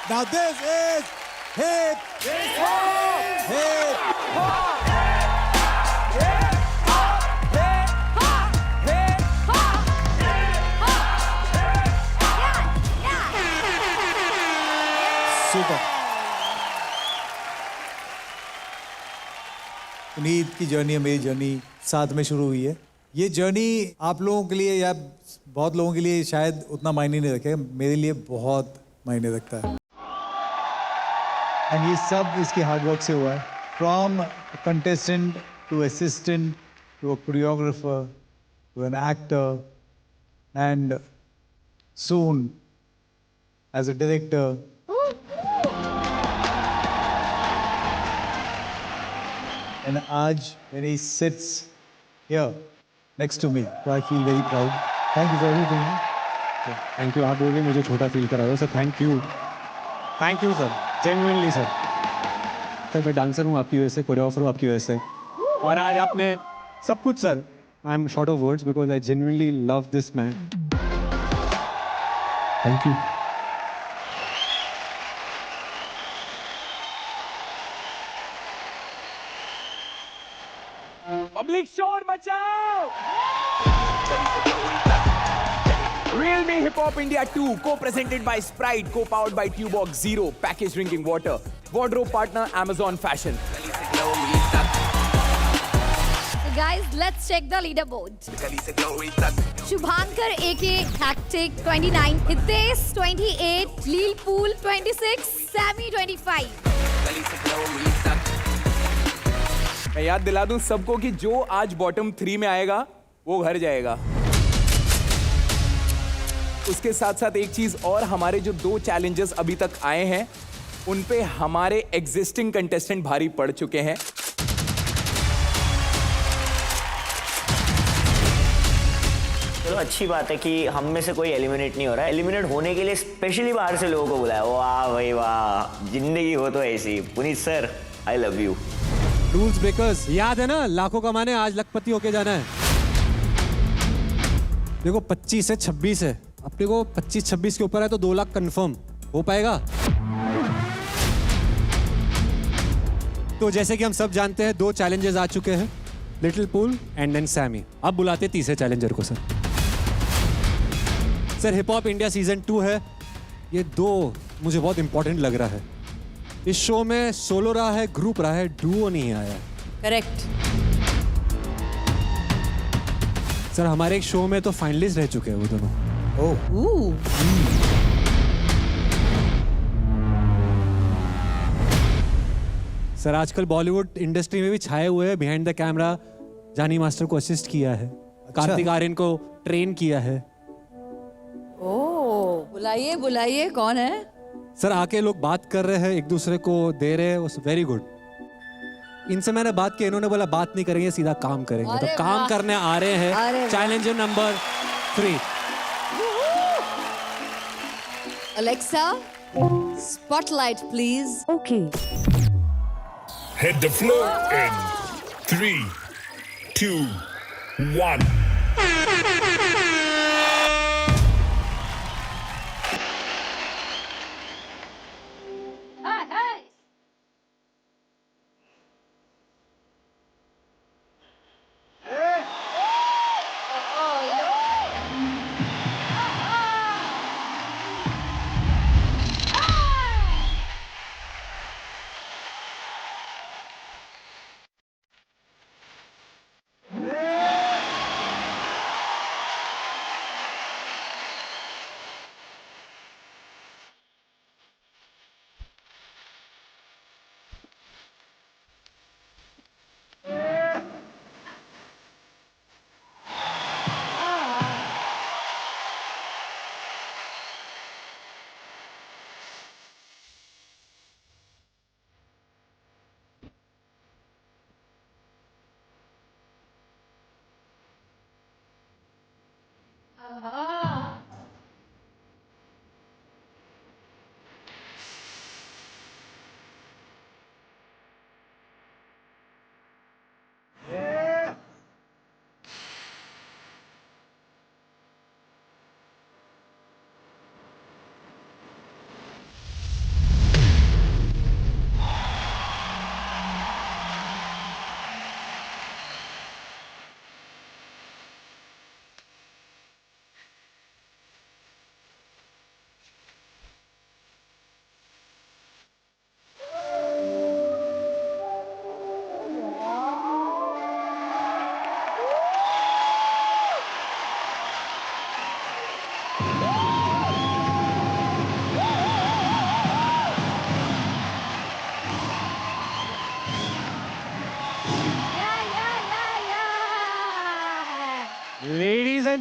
Now this is hip hip. Super. Puneet की जर्नी और मेरी जर्नी साथ में शुरू हुई है। ये जर्नी आप लोगों के लिए या बहुत लोगों के लिए शायद उतना मायने नहीं रखेगा, मेरे लिए बहुत मायने रखता है। एंड ये सब इसके हार्डवर्क से हुआ है। From contestant to assistant to a choreographer to an actor and soon as a director. And Aj, when he sits here next to me, so I feel very proud. Thank you for everything. Thank you. आप बोल रहे मुझे छोटा feel करा रहे हो sir, thank you sir, genuinely sir. Sir मैं dancer हूँ आपकी वजह से, कोरियोग्राफर हूँ आपकी वजह से, और आज आपने सब कुछ sir. I am short of words because I genuinely love this man. Thank you. Public शोर मचाओ। Real Me Hip Hop India 2, co-presented by Sprite, co-powered by Tubox Zero, packaged drinking water, wardrobe partner Amazon Fashion. So guys, let's check the leaderboard. Shubhankar AK Hectic 29, Hitesh 28, Lil Pool 26, Sammy 25. मैं याद दिला दूं सबको कि जो आज bottom 3 में आएगा वो घर जाएगा। उसके साथ साथ एक चीज और, हमारे जो 2 चैलेंजेस अभी तक आए हैं उन पे हमारे एग्जिस्टिंग कंटेस्टेंट भारी पड़ चुके हैं। चलो अच्छी बात है कि हम में से कोई एलिमिनेट नहीं हो रहा है। एलिमिनेट होने के लिए स्पेशली बाहर से लोगों को बुलाया। वाह भाई वाह, जिंदगी हो तो ऐसी। Puneet sir, I love you. Rules breakers, याद है ना, लाखों कमाने आज लखपति होके जाना है। देखो 25 है 26 है, अपने को 25-26 के ऊपर है तो 2 लाख कंफर्म हो पाएगा। तो जैसे कि हम सब जानते हैं 2 चैलेंजेस आ चुके हैं, little pool and then Sammy. अब बुलाते तीसरे चैलेंजर को sir. Sir hip hop India season 2 है, ये 2 मुझे बहुत इंपॉर्टेंट लग रहा है। इस शो में सोलो रहा है, ग्रुप रहा है, डुओ नहीं आया। करेक्ट। सर हमारे एक शो में तो फाइनलिस्ट रह चुके हैं वो दोनों। सर आजकल बॉलीवुड इंडस्ट्री में भी छाए हुए हैं बिहाइंड द कैमरा। जानी मास्टर को असिस्ट किया है, कार्तिक आर्यन को ट्रेन किया है। ओह, बुलाइए बुलाइए, कौन है? सर आके लोग बात कर रहे हैं, एक दूसरे को दे रहे हैं, वेरी गुड। इनसे मैंने बात की, इन्होंने बोला बात नहीं करेंगे, सीधा काम करेंगे। तो काम करने आ रहे हैं। Challenger number 3। Alexa, spotlight please. Okay. Hit the floor in 3, 2, 1.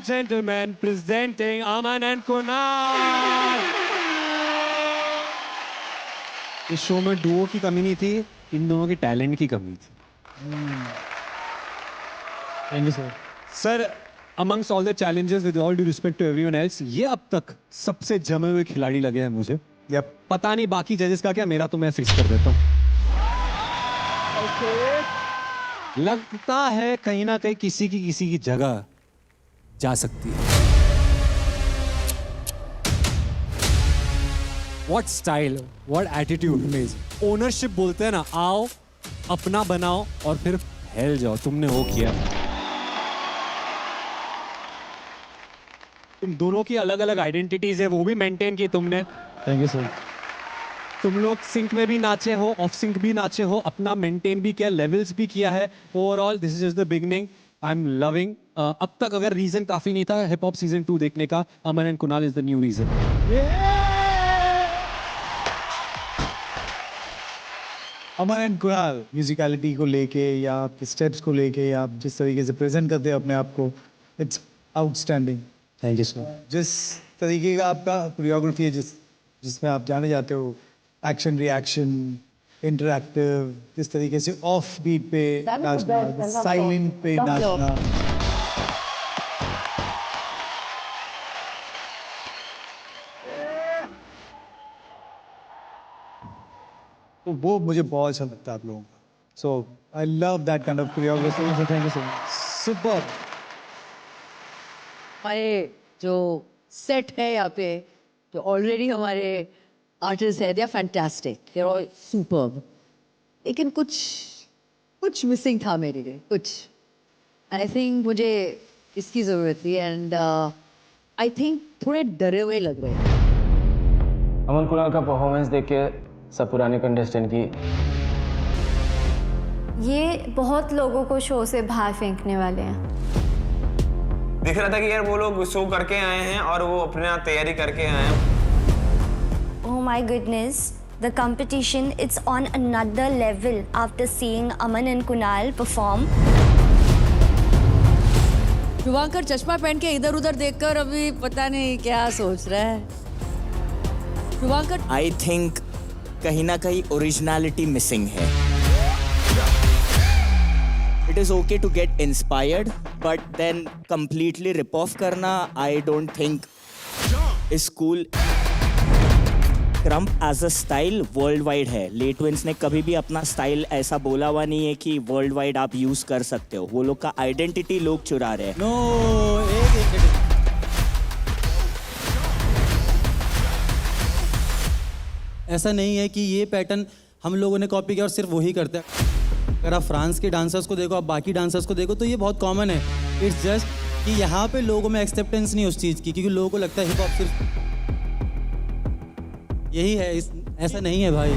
gentlemen, presenting Aman and Kunal. इस शो में डुओ की कमी नहीं थी, इन दोनों की टैलेंट की कमी थी. Thank you sir. Sir, amongst all the challenges, with all due respect to everyone else, ये अब तक सबसे जमे हुए खिलाड़ी लगे हैं मुझे. Yep. पता नहीं बाकी जजेस का क्या, मेरा तो मैं फिक्स कर देता हूँ. लगता है कहीं ना कहीं किसी की जगह जा सकती है. What style, what attitude, ownership बोलते हैं ना, आओ अपना बनाओ और फिर फैल जाओ. तुमने वो किया. तुम दोनों की अलग अलग आइडेंटिटीज है, वो भी मेंटेन की तुमने. Thank you sir. तुम लोग सिंक में भी नाचे हो, ऑफ सिंक भी नाचे हो, अपना मेंटेन भी किया, लेवल्स भी किया है. Overall this is just the beginning. I am loving. अब तक अगर रीजन काफी नहीं था हिप हॉप सीजन 2 देखने का, Aman and Kunal is the new reason. Aman and Kunal musicality को लेके या आपके स्टेप्स को लेके या आप जिस तरीके से प्रेजेंट करते हैं अपने आप को, it's outstanding. Thank you sir. जिस तरीके का आपका कोरियोग्राफी है, जिसमें आप जाने जाते हो, एक्शन रिएक्शन इंटरैक्टिव, जिस तरीके से ऑफ बीट पे नाचना, साइलेंट पे नाचना, तो वो मुझे बहुत अच्छा लगता है आप लोगों का. So I love that kind of choreography. Thank you so much. Super. हमारे जो सेट है यहाँ पे, जो ऑलरेडी हमारे आर्टिस्ट है, they are fantastic, they are all superb. लेकिन कुछ मिसिंग था मेरे लिए, कुछ. आई थिंक मुझे इसकी ज़रूरत थी. एंड आई थिंक थोड़े डरे हुए लग रहे हैं. अमन कुणाल का परफॉर्मेंस देख के सब पुराने कंटेस्टेंट की ये बहुत लोगों को शो से बाहर फेंकने वाले हैं. दिख रहा था कि यार वो लोग शो करके आए हैं और वो अपना तैयारी करके आए हैं. Oh my goodness, the competition, it's on another level after seeing Aman and Kunal perform. Shubhankar चश्मा पहन के इधर उधर देखकर अभी पता नहीं क्या सोच रहा है. शुभांकर, आई थिंक कहीं ना कहीं ओरिजिनलिटी मिसिंग है. It is okay to get inspired, but then completely rip off करना I don't think is cool. Crump as a style world wide है. लेट विंस ने कभी भी अपना स्टाइल ऐसा बोला हुआ नहीं है कि वर्ल्ड वाइड आप यूज कर सकते हो. वो लोग का आइडेंटिटी लोग चुरा रहे हैं. ऐसा नहीं है कि ये पैटर्न हम लोगों ने कॉपी किया और सिर्फ वही करते हैं. अगर आप फ्रांस के डांसर्स को देखो, आप बाकी डांसर्स को देखो, तो ये बहुत कॉमन है. इट्स जस्ट कि यहाँ पे लोगों में एक्सेप्टेंस नहीं उस चीज़ की, क्योंकि लोगों को लगता है हिप हॉप सिर्फ यही है. ऐसा नहीं है भाई.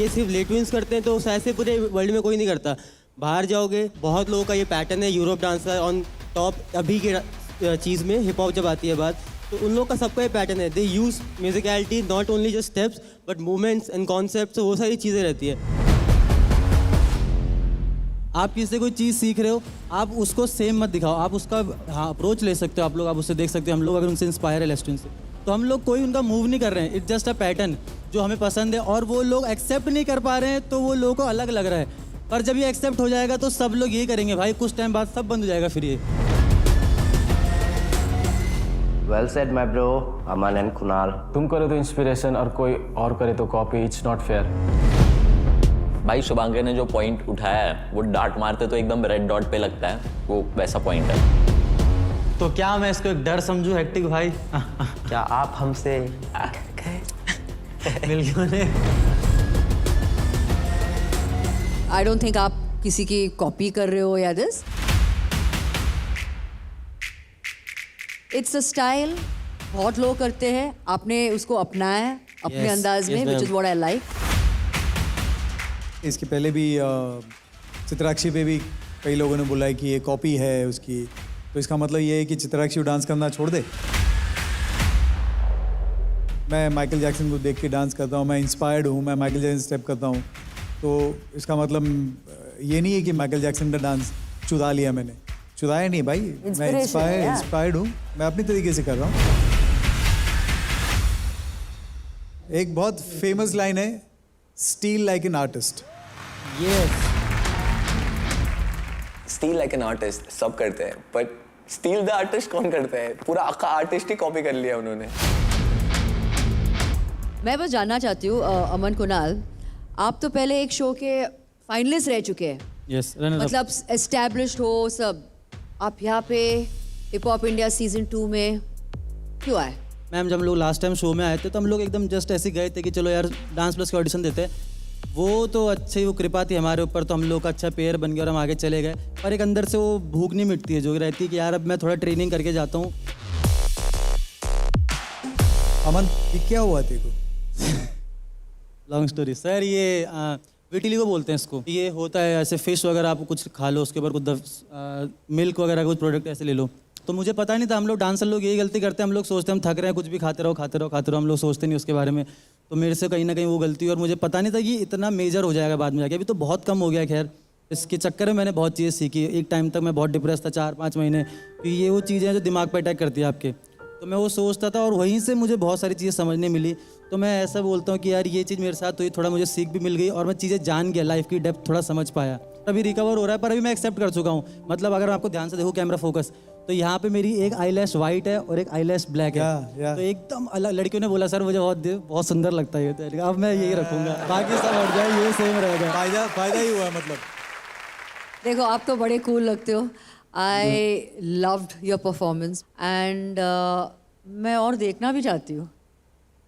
ये सिर्फ लेटविंस करते हैं तो शायद से पूरे वर्ल्ड में कोई नहीं करता. बाहर जाओगे बहुत लोगों का ये पैटर्न है. यूरोप डांसर ऑन टॉप अभी के चीज़ में, हिप हॉप जब आती है बात, तो उन लोग का सबका ये पैटर्न है. They use musicality, not only just steps but movements and concepts. वो सारी चीज़ें रहती है. आप किसी से कोई चीज़ सीख रहे हो, आप उसको सेम मत दिखाओ. आप उसका अप्रोच ले सकते हो. आप लोग आप उससे देख सकते हो. हम लोग अगर उनसे इंस्पायर है लेस्टन से, तो हम लोग कोई उनका मूव नहीं कर रहे हैं. इट्स जस्ट अ पैटर्न जो हमें पसंद है और वो लोग एक्सेप्ट नहीं कर पा रहे हैं, तो वो लोगों को अलग लग रहा है. पर जब ये एक्सेप्ट हो जाएगा तो सब लोग यही करेंगे भाई. कुछ टाइम बाद सब बंद हो जाएगा फिर ये. Well said my bro. Aman and Kunal, तुम करो तो इंस्पिरेशन और कोई और करे तो कॉपी. It's not fair. भाई शुभांकर ने जो पॉइंट उठाया है वो डार्ट मारते तो एकदम रेड डॉट पे लगता है, वो वैसा पॉइंट है. तो क्या मैं इसको एक डर समझूं हेक्टिक भाई? क्या आप हमसे मिल गए? आई डोंट थिंक आप किसी की कॉपी कर रहे हो या दिस. इट्स अ स्टाइल, बहुत लोग करते हैं, आपने उसको अपनाया है अपने अंदाज में, which is what I like. इसके पहले भी चित्राक्षी पे भी कई लोगों ने बोला है कि ये कॉपी है उसकी. तो इसका मतलब ये है कि चित्राक्षी डांस करना छोड़ दे. मैं माइकल जैक्सन को देख के डांस करता हूँ, मैं इंस्पायर्ड हूँ, मैं माइकल जैक्सन स्टेप करता हूँ. तो इसका मतलब ये नहीं है कि माइकल जैक्सन का डांस चुरा लिया मैंने। चुराया नहीं भाई, मैं Inspiration है यार। इंस्पायर्ड हूँ, मैं अपनी तरीके से कर रहा हूँ। एक बहुत फेमस लाइन है, steel like an artist. Steel like an artist सब करते हैं, बट स्टील द आर्टिस्ट कौन करता है? पूरा आखा आर्टिस्ट ही कॉपी कर लिया उन्होंने। मैं बस जानना चाहती हूँ अमन कुणाल, आप तो पहले एक शो के फाइनलिस्ट रह चुके हैं। यस, मतलब एस्टैब्लिश्ड हो सब, आप यहाँ पे हिप हॉप इंडिया सीजन 2 में क्यों आए? मैम जब हम लोग लास्ट टाइम शो में आए थे तो हम लोग एकदम जस्ट ऐसे गए थे कि चलो यार डांस प्लस के ऑडिशन देते हैं। वो तो अच्छी वो कृपा थी हमारे ऊपर, तो हम लोग का अच्छा पेयर बन गया और हम आगे चले गए। पर एक अंदर से वो भूख नहीं मिटती है जो रहती है कि यार अब मैं थोड़ा ट्रेनिंग करके जाता हूँ। अमन ये क्या हुआ तेरे को? लॉन्ग स्टोरी सर, ये विटिलिगो बोलते हैं इसको। ये होता है ऐसे फिश वगैरह आप कुछ खा लो, उसके ऊपर कुछ मिल्क वगैरह कुछ प्रोडक्ट ऐसे ले लो। तो मुझे पता नहीं था, हम लोग डांसर लोग यही गलती करते हैं, हम लोग सोचते हैं हम थक रहे हैं कुछ भी खाते रहो, हम लोग सोचते नहीं उसके बारे में। तो मेरे से कहीं ना कहीं वो गलती हुई और मुझे पता नहीं था कि इतना मेजर हो जाएगा बाद में जाके। अभी तो बहुत कम हो गया, खैर इसके चक्कर में मैंने बहुत चीज़ें सीखी। एक टाइम तक मैं बहुत डिप्रेस था 4-5 महीने, तो ये वो चीज़ें हैं जो दिमाग पर अटैक करती है आपके। तो मैं वो सोचता था और वहीं से मुझे बहुत सारी चीज़ें समझने मिली। तो मैं ऐसा बोलता हूँ कि यार ये चीज़ मेरे साथ तो ये थोड़ा मुझे सीख भी मिल गई और मैं चीज़ें जान गया, लाइफ की डेप्थ थोड़ा समझ पाया। अभी रिकवर हो रहा है पर अभी मैं एक्सेप्ट कर चुका हूँ। मतलब अगर आपको ध्यान से देखो कैमरा फोकस, तो यहाँ पे मेरी एक आईलैश वाइट है और एक आईलैश ब्लैक है। तो एकदम अलग। लड़कियों ने बोला सर मुझे बहुत सुंदर लगता है ये, तो अब मैं यही रखूँगा, बाकी सब हट जाए, ये सेम रहेगा। फायदा ही हुआ मतलब। देखो आप तो बड़े कूल लगते हो। I loved your performance and मैं और देखना भी चाहती हूँ।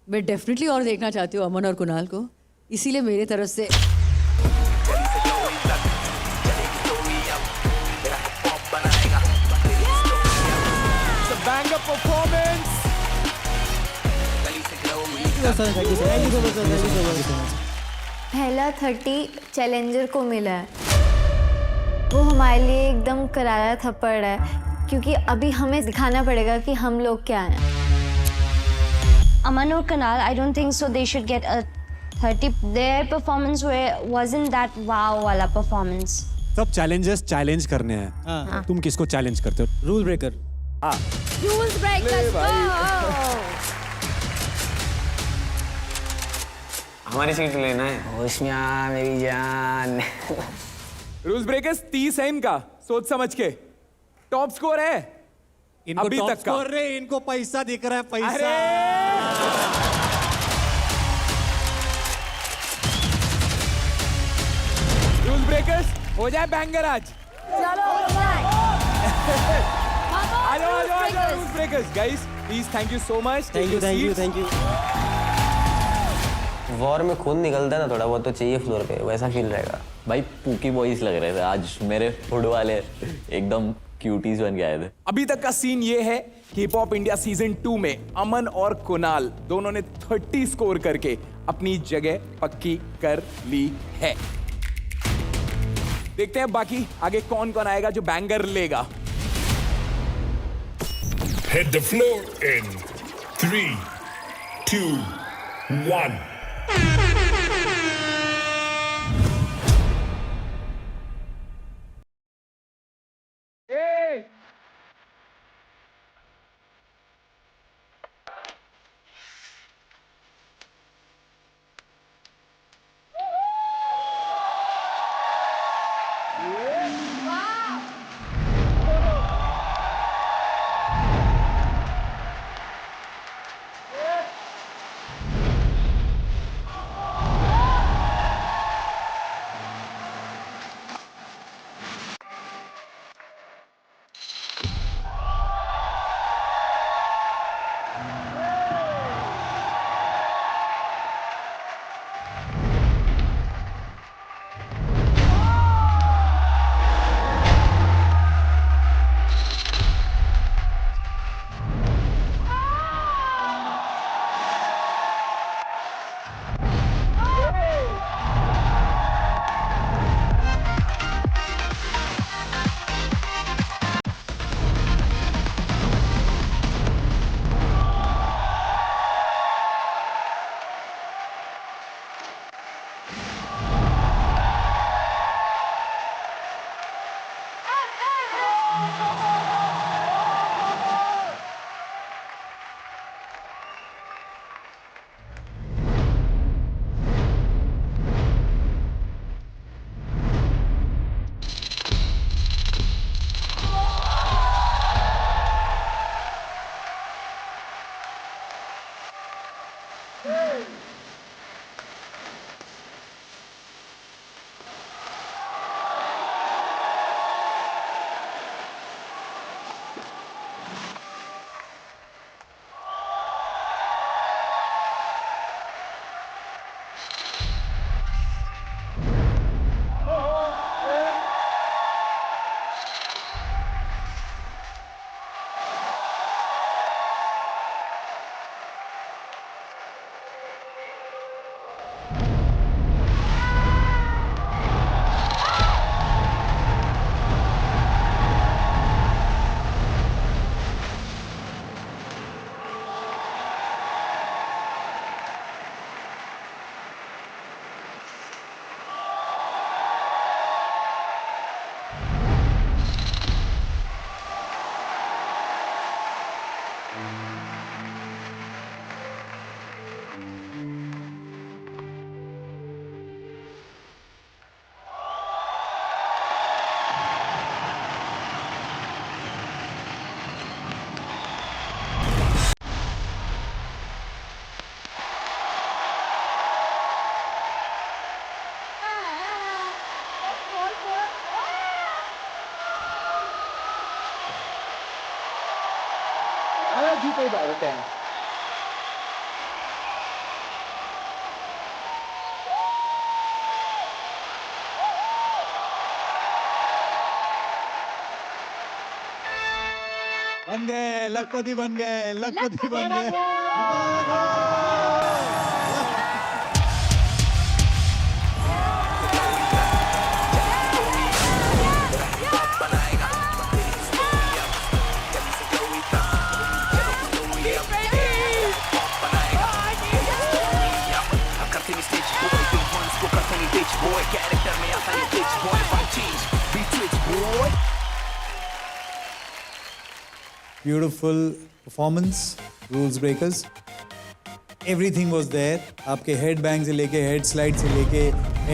मैं डेफिनेटली और देखना चाहती हूँ अमन और कुणाल को, इसीलिए मेरी तरफ से banger performance. पहला 30 चैलेंजर को मिला है, वो हमारे लिए एकदम करारा थप्पड़ है, क्योंकि अभी हमें दिखाना पड़ेगा कि हम लोग क्या हैं। Aman or Kunal, I don't think so they should get a 30. Their performance wasn't that wow वाला performance. सब चैलेंजेस चैलेंज करने हैं। तुम किसको चैलेंज करते हो? Rule breaker. हाँ Rules breakers. हमारी सीट लेना है। होशियार मेरी जान। रूल्स ब्रेकर्स 30 है इनका, सोच समझ के। टॉप स्कोर है इनको अभी टॉप तक का। स्कोर रे, इनको पैसा दिख रहा है, पैसा। रूल्स ब्रेकर्स हो जाए बैंगर आज। चलो आ जाओ rules breakers. Guys please thank you so much. Thank you. War में खून निकलता है ना थोड़ा बहुत, तो चाहिए फ्लोर पे, वैसा फील रहेगा। भाई पूकी बॉयज लग रहे थे आज मेरे फूड वाले, एकदम क्यूटीज बन के आए थे। अभी तक का सीन ये है कि हिप हॉप इंडिया सीजन 2 में अमन और कुणाल दोनों ने 30 स्कोर करके अपनी जगह पक्की कर ली है। देखते हैं बाकी आगे कौन कौन आएगा जो बैंगर लेगा। Hit the floor in 3, 2, 1. कोई बात है बन गए लखपति, बन गए लखपति, बन गए। Beautiful performance, rules breakers. Everything was there. आपके head bang से लेके head slide से लेके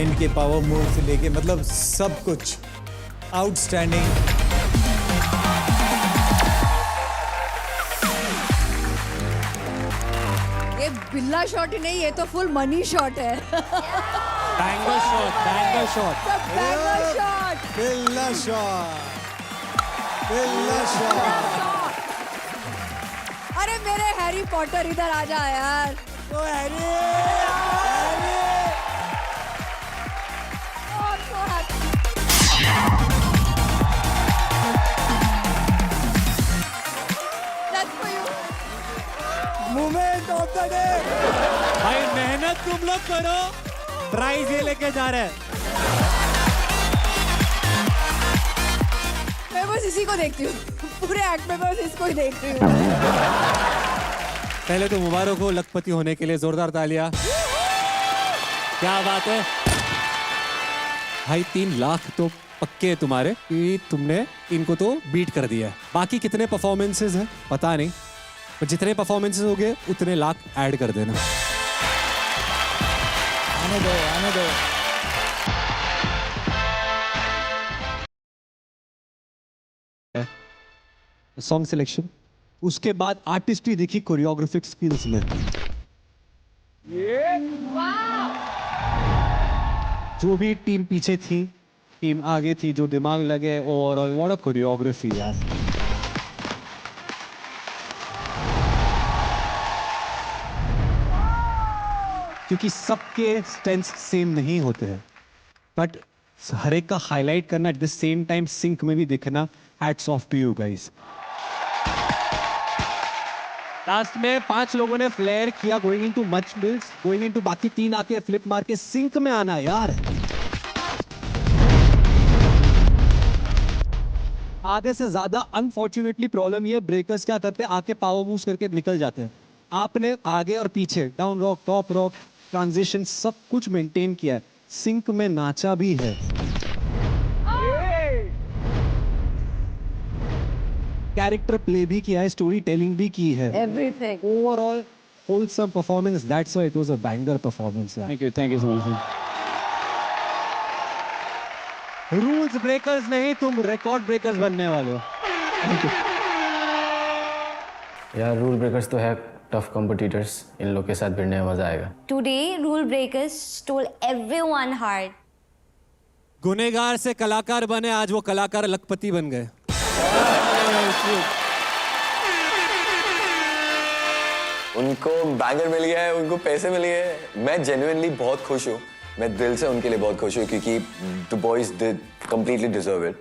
end के power move से लेके मतलब सब कुछ outstanding. ये बिल्ला शॉट ही नहीं, ये तो फुल मनी शॉट है। Banger shot, banger shot, banger shot, बिल्ला शॉट, बिल्ला शॉट। अरे मेरे हैरी पॉटर इधर आ जा यार। ओ Harry, moment of the day. भाई मेहनत तुम लोग करो, प्राइज ये लेके जा रहे हैं। मैं बस इसी को देखती हूँ, पूरे एक्ट में बस इसको ही देख रही हूँ। पहले तो मुबारक हो लखपति होने के लिए, जोरदार तालियां। क्या बात है भाई, 3 लाख तो पक्के तुम्हारे कि तुमने इनको तो बीट कर दिया है। बाकी कितने परफॉर्मेंसेस हैं पता नहीं, पर जितने परफॉर्मेंसेस हो गए उतने लाख ऐड कर देना। आने दो, आने दो। सॉन्ग सिलेक्शन, उसके बाद आर्टिस्ट्री देखी, कोरियोग्राफिक स्किल्स में जो भी टीम पीछे थी, टीम आगे थी, जो दिमाग लगे, और व्हाट अ कोरियोग्राफी यार। क्योंकि सबके स्ट्रेंथ्स सेम नहीं होते हैं, बट हर एक का हाईलाइट करना, at the same time sync में भी दिखना, hats off to you guys. Last में 5 लोगों ने फ्लेयर किया, going into much mills, going into, बाकी 3 आके फ्लिप मार के सिंक में आना यार। आधे से ज्यादा अनफॉर्चुनेटली प्रॉब्लम ये, ब्रेकर्स क्या करते हैं, आके पावर मूव्स करके निकल जाते हैं। आपने आगे और पीछे, down rock, top rock, transition, सब कुछ मेंटेन किया है, सिंक में नाचा भी है। कैरेक्टर प्ले भी किया है, स्टोरी टेलिंग भी की है। Everything. Overall wholesome performance, that's why it was a banger performance. Thank you so much. Rules breakers नहीं, तुम रिकॉर्ड ब्रेकर्स बनने वाले हो। Thank you. यार रूल ब्रेकर्स तो है, टफ कॉम्पिटिटर्स, इन लोग के साथ भिड़ने में मजा आएगा। Today, rule breakers stole everyone heart. गुनेगार से कलाकार बने, आज वो कलाकार लखपति बन गए। उनको बैगर मिल गया है, उनको पैसे मिल गए हैं। मैं जेन्युइनली बहुत खुश हूँ, मैं दिल से उनके लिए बहुत खुश हूँ क्योंकि the boys did completely deserve it.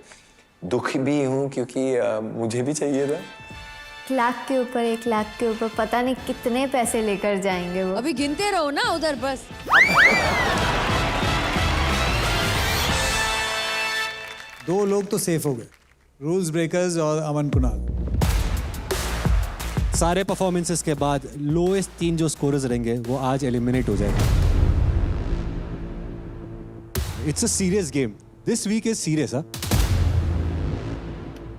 दुखी भी हूँ क्योंकि मुझे भी चाहिए था। 1 लाख के ऊपर 1 लाख के ऊपर पता नहीं कितने पैसे लेकर जाएंगे वो। अभी गिनते रहो ना उधर बस। दो लोग तो सेफ हो गए, रूल्स ब्रेकर्स और अमन कुणाल। सारे परफॉर्मेंसेस के बाद लोएस्ट 3 जो स्कोरर्स रहेंगे वो आज एलिमिनेट हो जाएंगे। It's a serious game, this week is serious.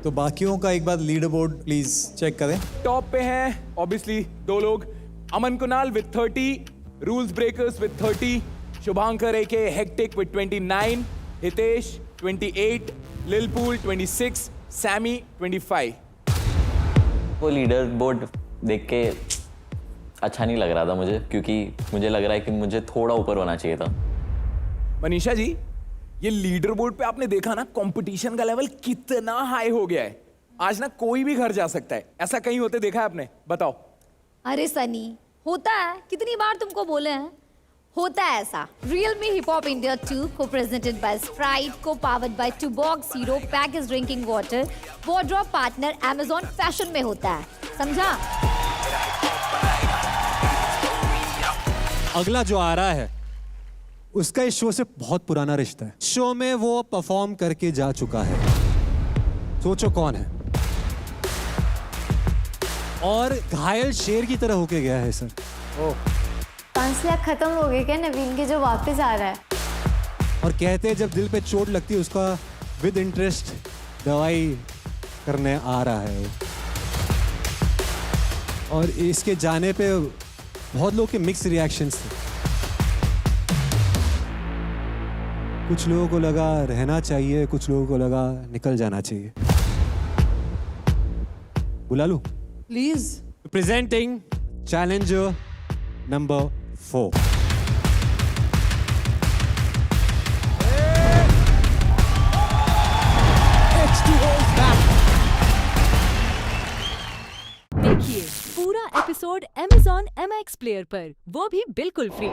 तो बाकियों का एक बार लीडर बोर्ड प्लीज चेक करें। टॉप पे हैं ऑब्वियसली 2 लोग, Aman Kunal with 30, rules breakers with 30, Shubhankar AK hectic with 29, Hitesh 28, लिलपूल 26, सैमी 25। वो लीडर बोर्ड देख के अच्छा नहीं लग रहा था मुझे, क्योंकि मुझे लग रहा है कि मुझे थोड़ा ऊपर होना चाहिए था। मनीषा जी, ये लीडर बोर्ड पे आपने देखा ना कंपटीशन का लेवल कितना हाई हो गया है। आज ना कोई भी घर जा सकता है, ऐसा कहीं होते देखा है आपने? बताओ। अरे सनी, होता है, कितनी बार तुमको बोले हैं, होता है ऐसा। Realme Hip Hop India 2 को प्रेजेंटेड बाय Sprite, को powered by Tuborg Zero, pack is drinking water, wardrobe partner Amazon fashion में होता है, समझा? अगला जो आ रहा है उसका इस शो से बहुत पुराना रिश्ता है। शो में वो परफॉर्म करके जा चुका है, सोचो कौन है। और घायल शेर की तरह होके गया है सर। 5 लाख खत्म हो गए क्या नवीन के जो वापस आ रहा है? और कहते हैं जब दिल पे चोट लगती है उसका विद इंटरेस्ट दवाई करने आ रहा है। और इसके जाने पे बहुत लोगों के मिक्स रिएक्शंस थे। कुछ लोगों को लगा रहना चाहिए, कुछ लोगों को लगा निकल जाना चाहिए। बुला लूं? प्लीज। Presenting challenger number 4। देखिए पूरा एपिसोड Amazon MX प्लेयर पर, वो भी बिल्कुल फ्री।